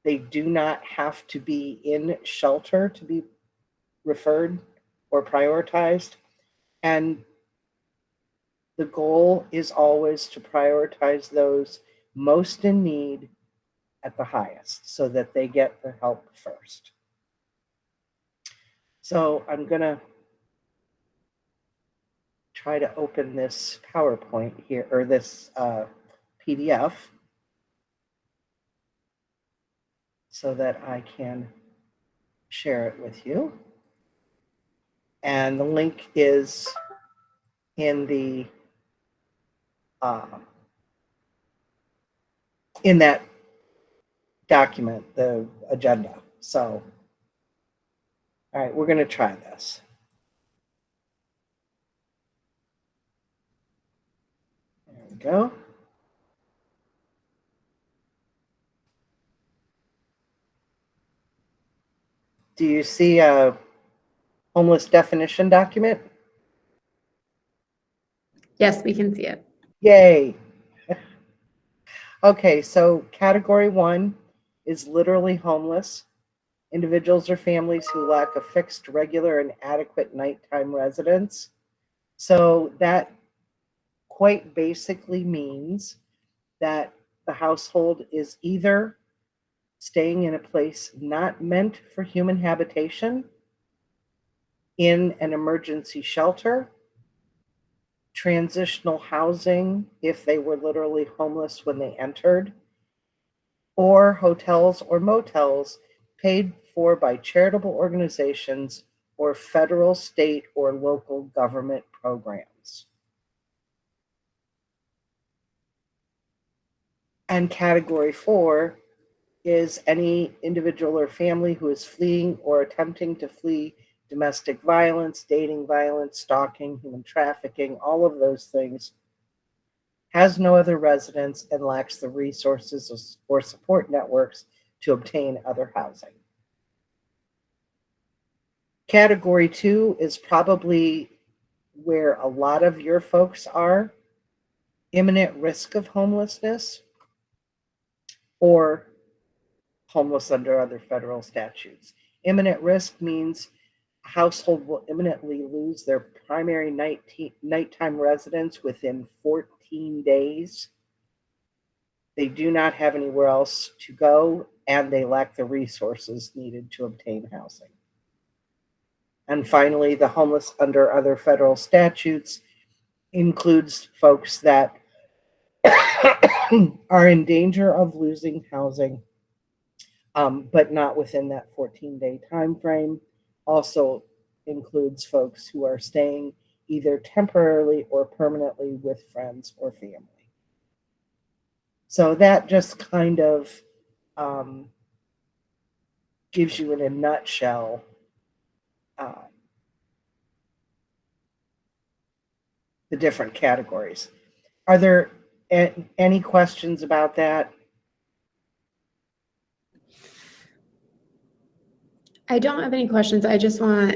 They do not have to be in shelter to be referred or prioritized. And the goal is always to prioritize those most in need at the highest so that they get the help first. So I'm going to try to open this PowerPoint here, or this PDF. so that I can share it with you. And the link is in the in that document, the agenda. So, all right, we're going to try this. There we go. Do you see a homeless definition document? Yes, we can see it. Yay. Okay, so category 1 is literally homeless. Individuals or families who lack a fixed, regular, and adequate nighttime residence. So that quite basically means that the household is either staying in a place not meant for human habitation, in an emergency shelter, transitional housing if they were literally homeless when they entered, or hotels or motels paid for by charitable organizations or federal, state, or local government programs. And category 4 is any individual or family who is fleeing or attempting to flee domestic violence, dating violence, stalking, human trafficking, all of those things, has no other residence and lacks the resources or support networks to obtain other housing. Category 2 is probably where a lot of your folks are: imminent risk of homelessness or homeless under other federal statutes. Imminent risk means a household will imminently lose their primary nighttime residence within 14 days. They do not have anywhere else to go, and they lack the resources needed to obtain housing. And finally, the homeless under other federal statutes includes folks that are in danger of losing housing, but not within that 14-day time frame. Also includes folks who are staying either temporarily or permanently with friends or family. So that just kind of gives you in a nutshell the different categories. Are there any questions about that? I don't have any questions. I just want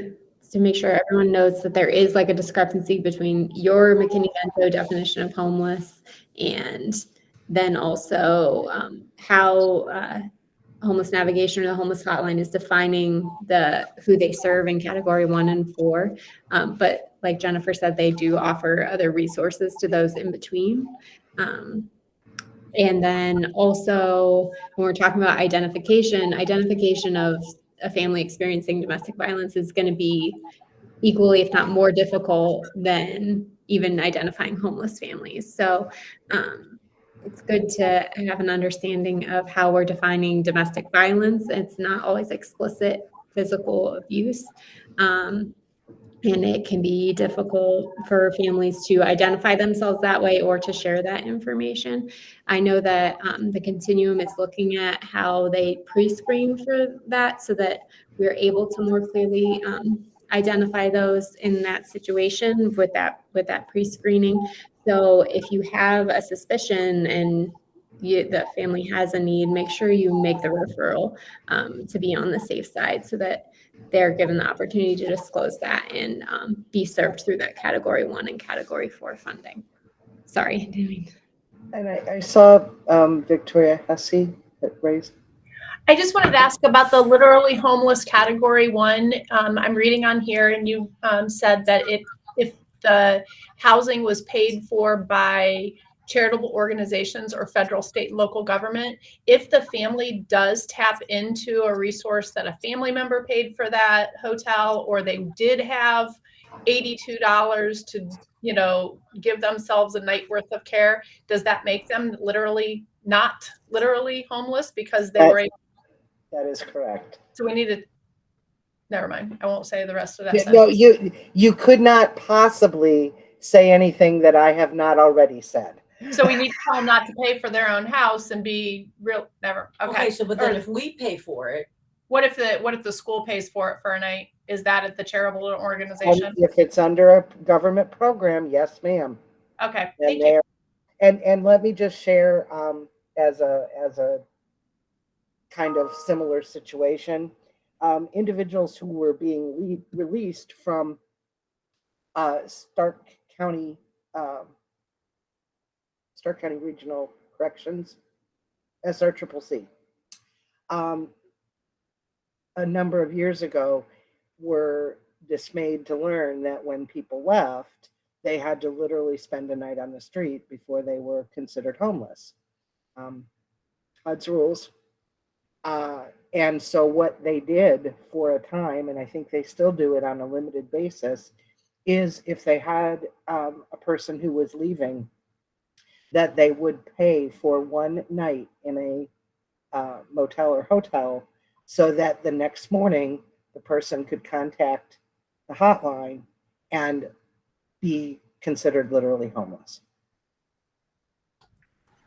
to make sure everyone knows that there is like a discrepancy between your McKinney-Vento definition of homeless and then also how Homeless Navigation or the Homeless Hotline is defining who they serve in category 1 and 4. But like Jennifer said, they do offer other resources to those in between. And then also when we're talking about identification of a family experiencing domestic violence is going to be equally, if not more difficult than even identifying homeless families. So it's good to have an understanding of how we're defining domestic violence. It's not always explicit physical abuse. And it can be difficult for families to identify themselves that way or to share that information. I know that the Continuum is looking at how they pre-screen for that so that we're able to more clearly identify those in that situation with that pre-screening. So if you have a suspicion and the family has a need, make sure you make the referral to be on the safe side so that they're given the opportunity to disclose that and be served through that category 1 and category 4 funding. Sorry. And I saw Victoria Hesse that raised. I just wanted to ask about the literally homeless category 1. I'm reading on here, and you said that if the housing was paid for by charitable organizations or federal, state, local government, if the family does tap into a resource that a family member paid for that hotel, or they did have $82 to, give themselves a night worth of care, does that make them not literally homeless because they were able? That is correct. So we need to, never mind. I won't say the rest of that Yeah, no, sentence. you could not possibly say anything that I have not already said. So we need to tell them not to pay for their own house and be real, never, okay. So, but then Or if we pay for it, what if the school pays for it for a night? Is that at the charitable And organization? if it's under a government program, yes, ma'am. Okay, And thank you. there, and let me just share as a kind of similar situation, individuals who were being released from Stark County Regional Corrections, SRCCC, a number of years ago, were dismayed to learn that when people left, they had to literally spend a night on the street before they were considered homeless. HUD's rules. And so what they did for a time, and I think they still do it on a limited basis, is if they had a person who was leaving, that they would pay for one night in a motel or hotel, so that the next morning the person could contact the hotline and be considered literally homeless.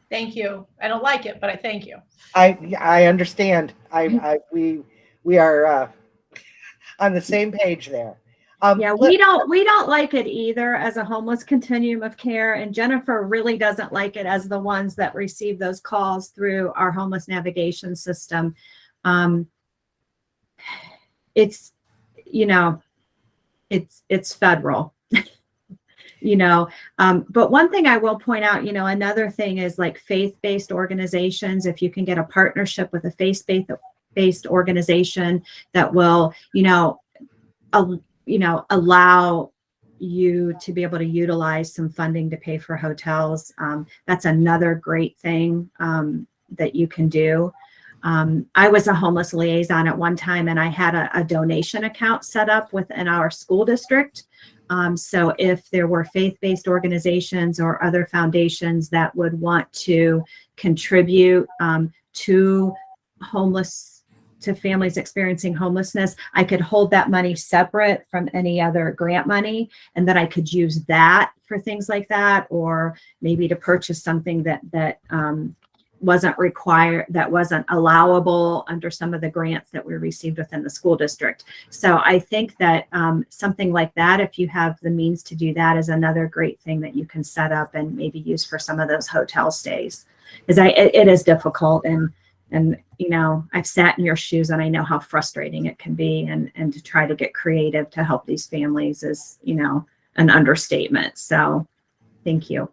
Thank you. I don't like it, but I thank you. I understand. We are on the same page there. Yeah, we don't like it either as a homeless continuum of care, and Jennifer really doesn't like it as the ones that receive those calls through our homeless navigation system. It's, you know, it's federal. But one thing I will point out, another thing is like faith-based organizations. If you can get a partnership with a faith-based organization that will, allow you to be able to utilize some funding to pay for hotels. That's another great thing that you can do. I was a homeless liaison at one time, and I had a donation account set up within our school district. So if there were faith-based organizations or other foundations that would want to contribute to families experiencing homelessness, I could hold that money separate from any other grant money, and that I could use that for things like that, or maybe to purchase something that wasn't required, that wasn't allowable under some of the grants that we received within the school district. So I think that something like that, if you have the means to do that, is another great thing that you can set up and maybe use for some of those hotel stays. Because it is difficult, and I've sat in your shoes, and I know how frustrating it can be, and to try to get creative to help these families is, an understatement. So thank you.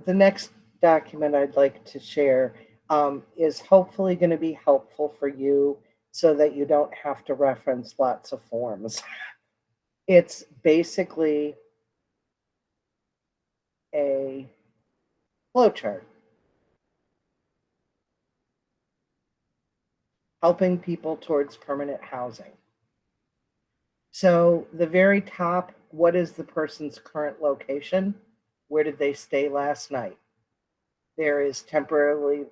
The next document I'd like to share is hopefully going to be helpful for you so that you don't have to reference lots of forms. It's basically a flowchart helping people towards permanent housing. So the very top, what is the person's current location? Where did they stay last night? There is temporarily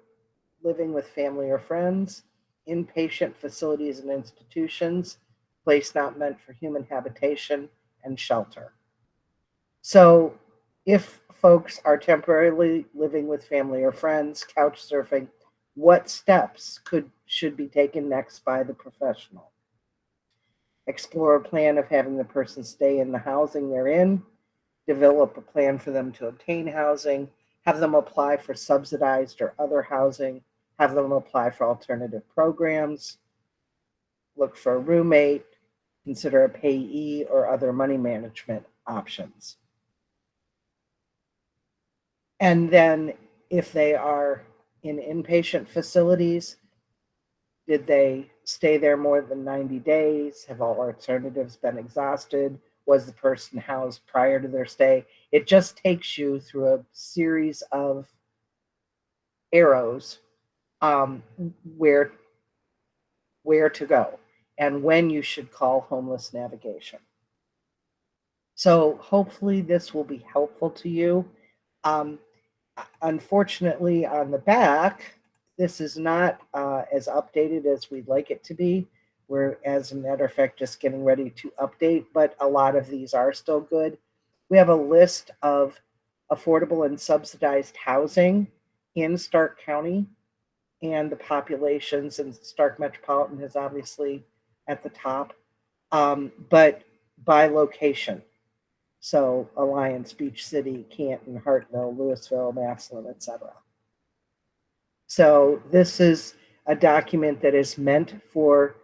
living with family or friends, inpatient facilities and institutions, place not meant for human habitation, and shelter. So if folks are temporarily living with family or friends, couch surfing, what steps should be taken next by the professional? Explore a plan of having the person stay in the housing they're in, develop a plan for them to obtain housing, have them apply for subsidized or other housing, have them apply for alternative programs, look for a roommate, consider a payee or other money management options. And then if they are in inpatient facilities, did they stay there more than 90 days? Have all alternatives been exhausted? Was the person housed prior to their stay? It just takes you through a series of arrows where to go and when you should call homeless navigation. So hopefully this will be helpful to you. Unfortunately, on the back, This is not as updated as we'd like it to be. We're, as a matter of fact, just getting ready to update, but a lot of these are still good. We have a list of affordable and subsidized housing in Stark County, and the populations, and Stark Metropolitan is obviously at the top, but by location. So Alliance, Beach City, Canton, Hartville, Louisville, Massillon, etc. So this is a document that is meant for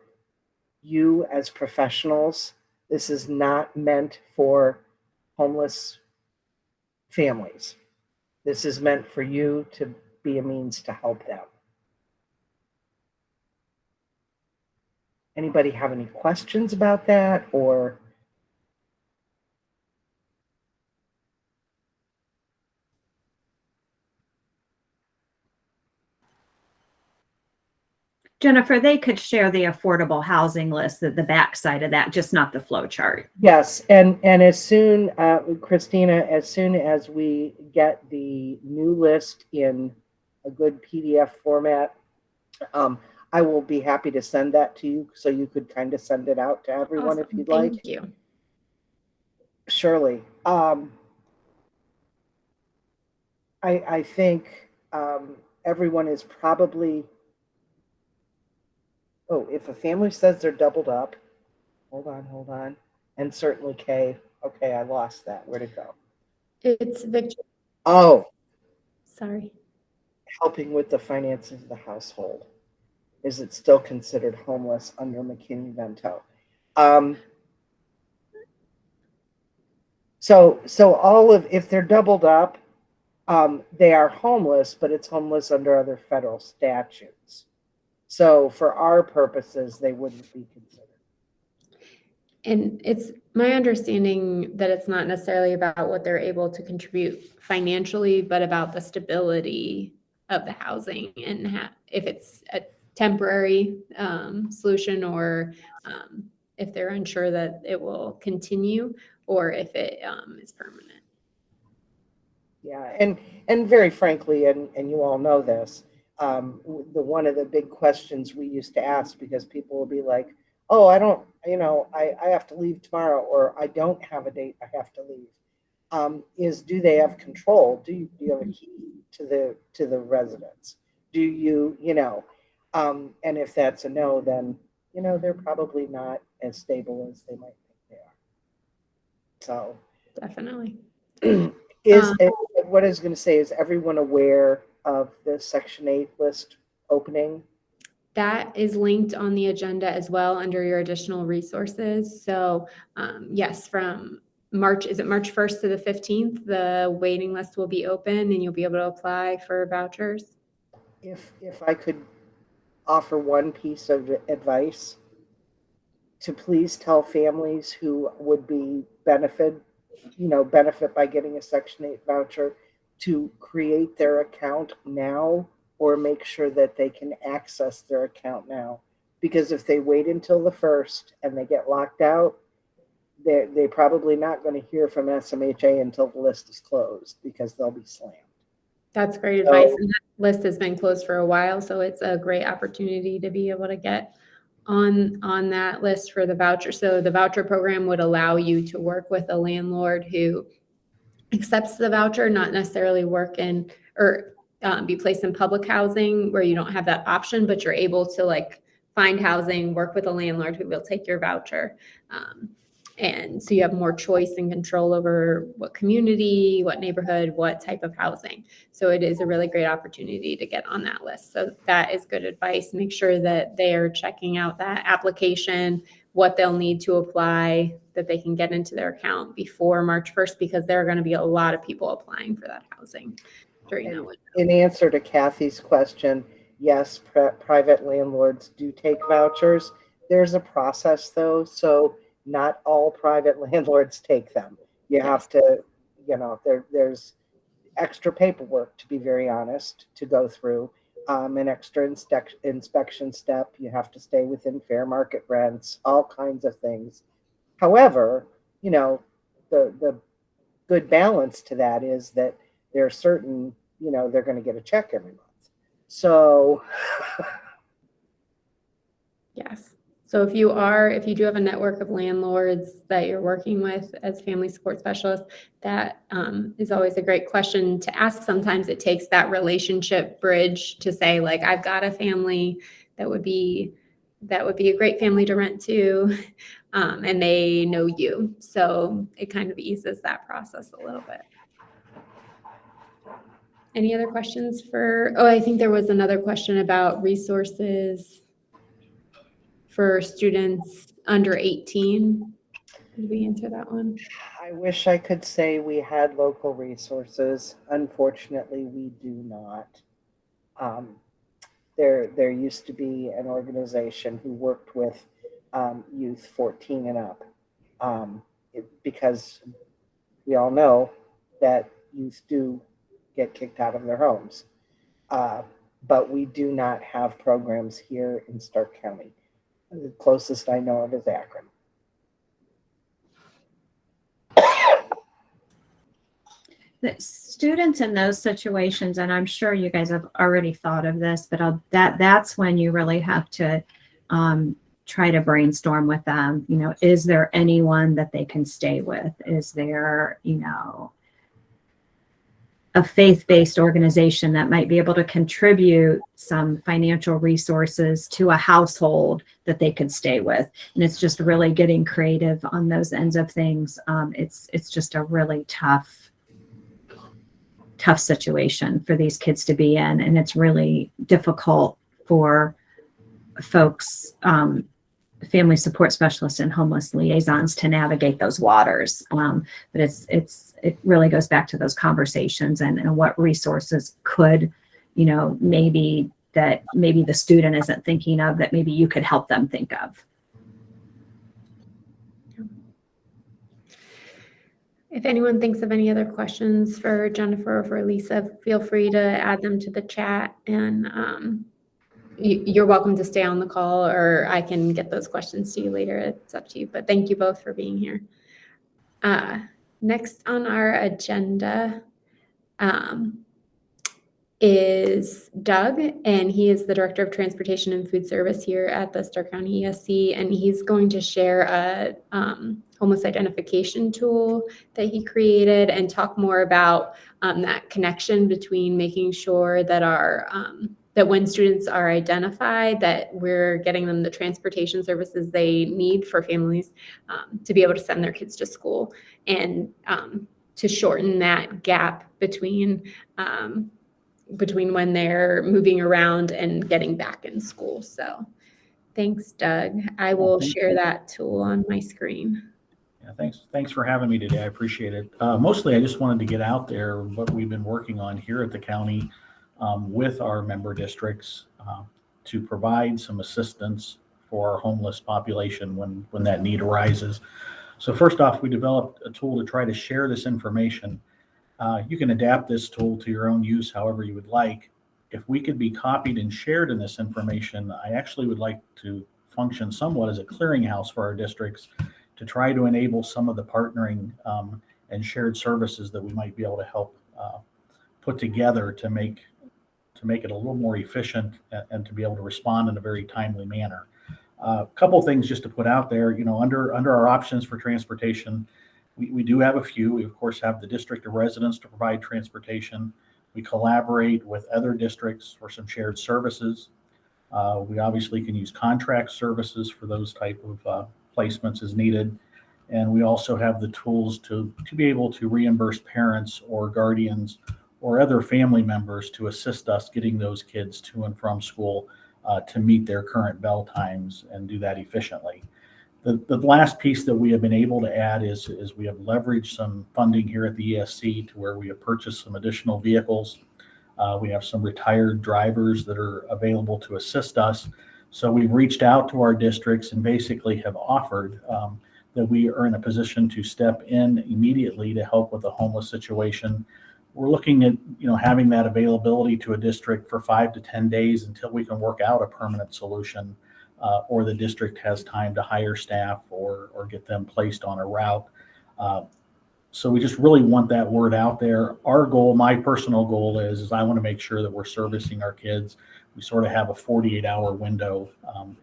you as professionals. This is not meant for homeless families. This is meant for you to be a means to help them. Anybody have any questions about that, or? Jennifer, they could share the affordable housing list at the backside of that, just not the flow chart. Yes, and as soon, Christina, as soon as we get the new list in a good PDF format, I will be happy to send that to you, so you could kind of send it out to everyone if Awesome. you'd like. Thank you. Surely. I think everyone is probably, oh, if a family says they're doubled up, hold on. And certainly Kay, okay, I lost that. Where'd it go? It's Victor. Oh, Sorry. helping with the finances of the household. Is it still considered homeless under McKinney-Vento? So all of, if they're doubled up, they are homeless, but it's homeless under other federal statutes. So for our purposes, they wouldn't be considered. And it's my understanding that it's not necessarily about what they're able to contribute financially, but about the stability of the housing and if it's a temporary solution, or if they're unsure that it will continue, or if it is permanent. Yeah, and very frankly, and you all know this, one of the big questions we used to ask, because people will be like, oh, I don't, I have to leave tomorrow, or I don't have a date, I have to leave, is, do they have control? Do you have a key to the residence? Do you, and if that's a no, then, they're probably not as stable as they might think they are. So Definitely. What I was going to say, is everyone aware of the Section 8 list opening? That is linked on the agenda as well under your additional resources. So yes, from March 1st to the 15th, the waiting list will be open and you'll be able to apply for vouchers. If I could offer one piece of advice, to please tell families who would be benefit by getting a Section 8 voucher to create their account now, or make sure that they can access their account now. Because if they wait until the 1st and they get locked out, they're probably not going to hear from SMHA until the list is closed, because they'll be slammed. That's great advice. And that list has been closed for a while, so it's a great opportunity to be able to get on that list for the voucher. So the voucher program would allow you to work with a landlord who accepts the voucher, not necessarily work in or be placed in public housing where you don't have that option, but you're able to find housing, work with a landlord who will take your voucher. And so you have more choice and control over what community, what neighborhood, what type of housing. So it is a really great opportunity to get on that list. So that is good advice. Make sure that they are checking out that application, what they'll need to apply, that they can get into their account before March 1st, because there are going to be a lot of people applying for that housing during that window. In answer to Kathy's question, yes, private landlords do take vouchers. There's a process though, so not all private landlords take them. You have to, there's extra paperwork, to be very honest, to go through, an extra inspection step. You have to stay within fair market rents, all kinds of things. However, the good balance to that is that there are certain, they're going to get a check every month. So Yes. So if you do have a network of landlords that you're working with as family support specialists, that is always a great question to ask. Sometimes it takes that relationship bridge to say, like, I've got a family that would be a great family to rent to, and they know you. So it kind of eases that process a little bit. Any other questions I think there was another question about resources for students under 18. Did we answer that one? I wish I could say we had local resources. Unfortunately, we do not. There used to be an organization who worked with youth 14 and up, because we all know that youth do get kicked out of their homes. But we do not have programs here in Stark County. The closest I know of is Akron. The students in those situations, and I'm sure you guys have already thought of this, but that's when you really have to try to brainstorm with them. You know, is there anyone that they can stay with? Is there, you know, a faith-based organization that might be able to contribute some financial resources to a household that they could stay with? And it's just really getting creative on those ends of things. It's just a really tough situation for these kids to be in, and it's really difficult for folks, family support specialists and homeless liaisons, to navigate those waters. But it really goes back to those conversations and what resources could, you know, maybe the student isn't thinking of, that maybe you could help them think of. If anyone thinks of any other questions for Jennifer or for Lisa, feel free to add them to the chat, and you're welcome to stay on the call, or I can get those questions to you later. It's up to you, but thank you both for being here. Next on our agenda is Doug, and he is the Director of Transportation and Food Service here at the Stark County ESC, and he's going to share a homeless identification tool that he created and talk more about that connection between making sure that that when students are identified, that we're getting them the transportation services they need for families to be able to send their kids to school, and to shorten that gap between when they're moving around and getting back in school. So thanks, Doug. I will share that tool on my screen. Yeah, thanks for having me today. I appreciate it. Mostly, I just wanted to get out there what we've been working on here at the county with our member districts to provide some assistance for our homeless population when that need arises. So first off, we developed a tool to try to share this information. You can adapt this tool to your own use however you would like. If we could be copied and shared in this information, I actually would like to function somewhat as a clearinghouse for our districts to try to enable some of the partnering and shared services that we might be able to help put together to make it a little more efficient and to be able to respond in a very timely manner. A couple things just to put out there, you know, under our options for transportation, we do have a few. We, of course, have the district of residence to provide transportation. We collaborate with other districts for some shared services. We obviously can use contract services for those type of placements as needed. And we also have the tools to be able to reimburse parents or guardians or other family members to assist us getting those kids to and from school to meet their current bell times and do that efficiently. The last piece that we have been able to add is we have leveraged some funding here at the ESC to where we have purchased some additional vehicles. We have some retired drivers that are available to assist us. So we've reached out to our districts and basically have offered that we are in a position to step in immediately to help with the homeless situation. We're looking at, you know, having that availability to a district for 5 to 10 days until we can work out a permanent solution, or the district has time to hire staff or get them placed on a route. So we just really want that word out there. Our goal, my personal goal is I want to make sure that we're servicing our kids. We sort of have a 48-hour window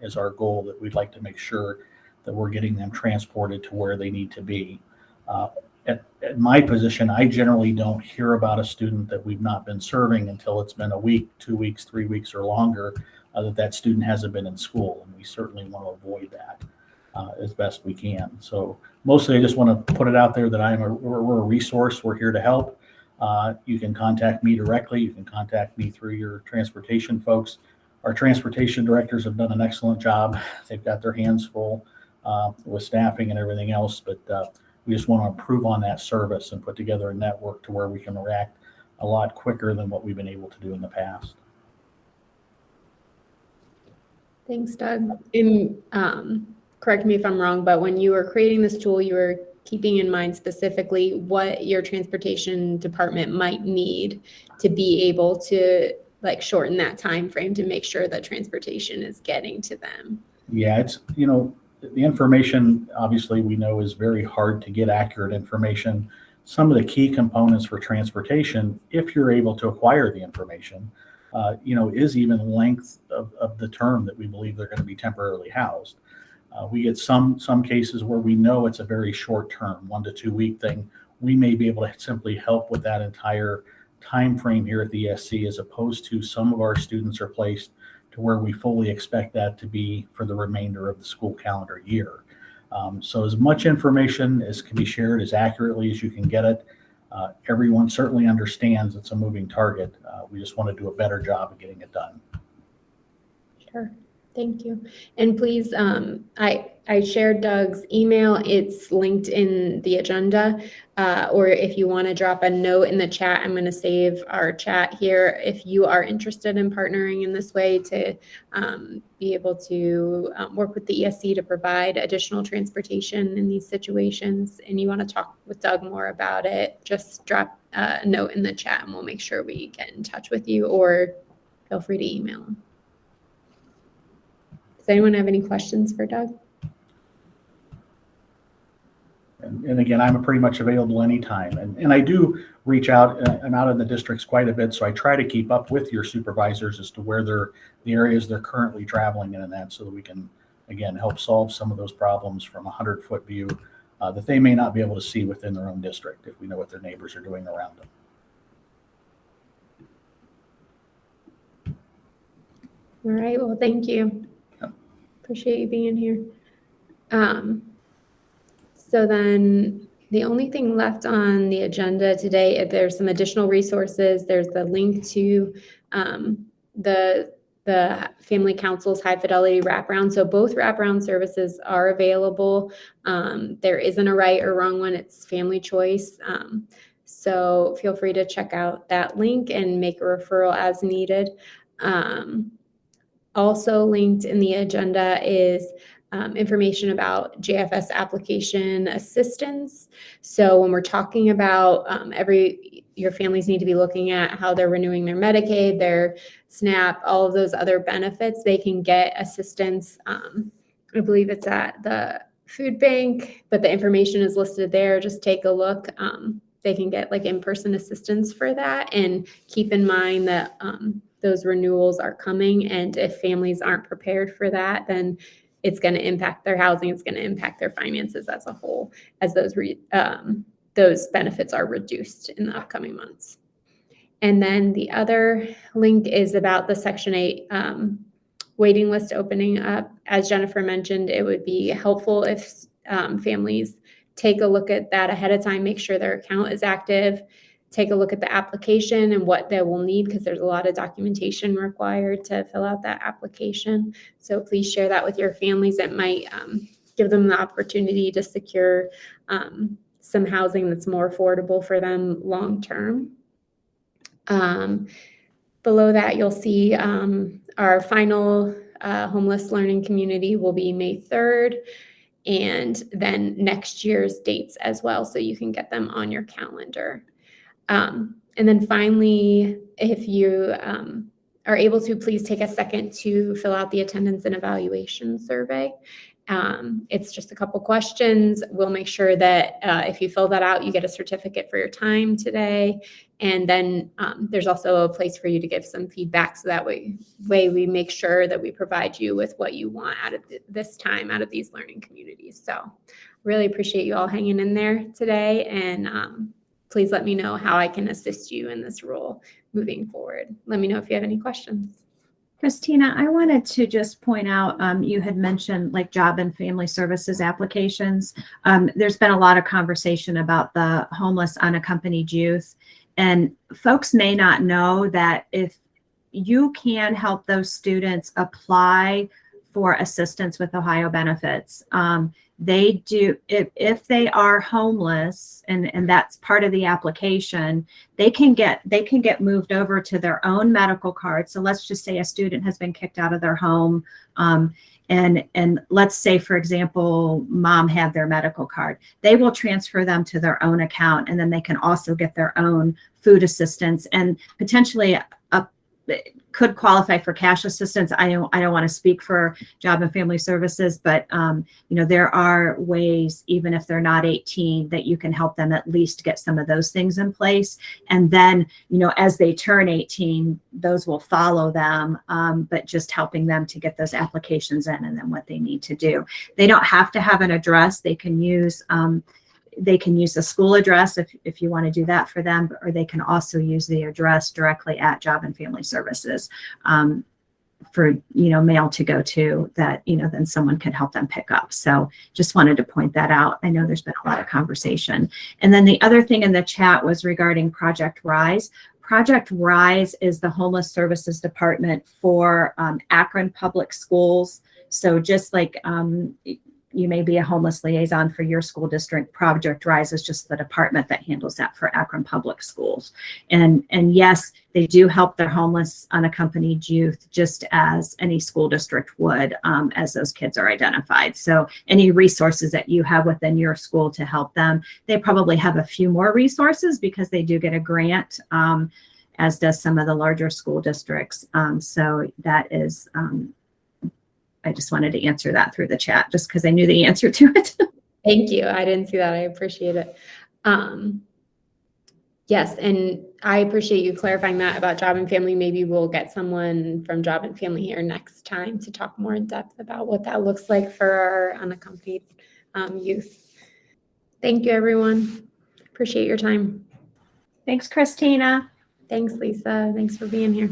as our goal that we'd like to make sure that we're getting them transported to where they need to be. At my position, I generally don't hear about a student that we've not been serving until it's been a week, 2 weeks, 3 weeks, or longer that student hasn't been in school. And we certainly want to avoid that as best we can. So mostly I just want to put it out there that we're a resource. We're here to help. You can contact me directly. You can contact me through your transportation folks. Our transportation directors have done an excellent job. They've got their hands full with staffing and everything else, but we just want to improve on that service and put together a network to where we can react a lot quicker than what we've been able to do in the past. Thanks, Doug. Correct me if I'm wrong, but when you were creating this tool, you were keeping in mind specifically what your transportation department might need to be able to like shorten that time frame to make sure that transportation is getting to them. Yeah, it's, the information obviously we know is very hard to get accurate information. Some of the key components for transportation, if you're able to acquire the information, is even length of the term that we believe they're going to be temporarily housed. We get some cases where we know it's a very short term, 1 to 2 week thing. We may be able to simply help with that entire time frame here at the ESC, as opposed to some of our students are placed to where we fully expect that to be for the remainder of the school calendar year. So as much information as can be shared as accurately as you can get it. Everyone certainly understands it's a moving target. We just want to do a better job of getting it done. Sure. Thank you. And please, I shared Doug's email. It's linked in the agenda. Or if you want to drop a note in the chat, I'm going to save our chat here. If you are interested in partnering in this way to be able to work with the ESC to provide additional transportation in these situations, and you want to talk with Doug more about it, just drop a note in the chat and we'll make sure we get in touch with you, or feel free to email him. Does anyone have any questions for Doug? And again, I'm pretty much available anytime. And I do reach out. I'm out in the districts quite a bit, so I try to keep up with your supervisors as to where the areas they're currently traveling in, and that, so that we can, again, help solve some of those problems from a 100-foot view that they may not be able to see within their own district if we know what their neighbors are doing around them. All right. Well, thank you. Appreciate you being here. So then the only thing left on the agenda today, there's some additional resources. There's the link to the Family Council's High Fidelity Wraparound. So both wraparound services are available. There isn't a right or wrong one. It's family choice. So feel free to check out that link and make a referral as needed. Also linked in the agenda is information about JFS application assistance. So when we're talking about your families need to be looking at how they're renewing their Medicaid, their SNAP, all of those other benefits, they can get assistance. I believe it's at the food bank, but the information is listed there. Just take a look. They can get like in-person assistance for that, and keep in mind that those renewals are coming. And if families aren't prepared for that, then it's going to impact their housing. It's going to impact their finances as a whole, as those benefits are reduced in the upcoming months. And then the other link is about the Section 8 waiting list opening up. As Jennifer mentioned, it would be helpful if families take a look at that ahead of time, make sure their account is active, take a look at the application and what they will need, because there's a lot of documentation required to fill out that application. So please share that with your families. It might give them the opportunity to secure some housing that's more affordable for them long term. Below that, you'll see our final Homeless Learning Community will be May 3rd, and then next year's dates as well, so you can get them on your calendar. And then finally, if you are able to, please take a second to fill out the attendance and evaluation survey. It's just a couple questions. We'll make sure that if you fill that out, you get a certificate for your time today. And then there's also a place for you to give some feedback, so that way we make sure that we provide you with what you want out of this time, out of these learning communities. So really appreciate you all hanging in there today, and please let me know how I can assist you in this role moving forward. Let me know if you have any questions. Christina, I wanted to just point out, you had mentioned like job and family services applications. There's been a lot of conversation about the homeless unaccompanied youth, and folks may not know that if you can help those students apply for assistance with Ohio benefits, they do, if they are homeless, and that's part of the application, they can get moved over to their own medical card. So let's just say a student has been kicked out of their home, and let's say, for example, mom had their medical card. They will transfer them to their own account, and then they can also get their own food assistance, and potentially could qualify for cash assistance. I don't want to speak for Job and Family Services, but there are ways, even if they're not 18, that you can help them at least get some of those things in place. And then, as they turn 18, those will follow them, but just helping them to get those applications in, and then what they need to do. They don't have to have an address. They can use a school address if you want to do that for them, or they can also use the address directly at Job and Family Services for mail to go to that, then someone can help them pick up. So just wanted to point that out. I know there's been a lot of conversation. And then the other thing in the chat was regarding Project Rise. Project Rise is the homeless services department for Akron Public Schools. So just like you may be a homeless liaison for your school district, Project Rise is just the department that handles that for Akron Public Schools. And yes, they do help their homeless unaccompanied youth just as any school district would, as those kids are identified. So any resources that you have within your school to help them, they probably have a few more resources because they do get a grant, as does some of the larger school districts. So that is, I just wanted to answer that through the chat just because I knew the answer to it. Thank you. I didn't see that. I appreciate it. Yes, and I appreciate you clarifying that about Job and Family. Maybe we'll get someone from Job and Family here next time to talk more in depth about what that looks like for our unaccompanied youth. Thank you, everyone. Appreciate your time. Thanks, Christina. Thanks, Lisa. Thanks for being here.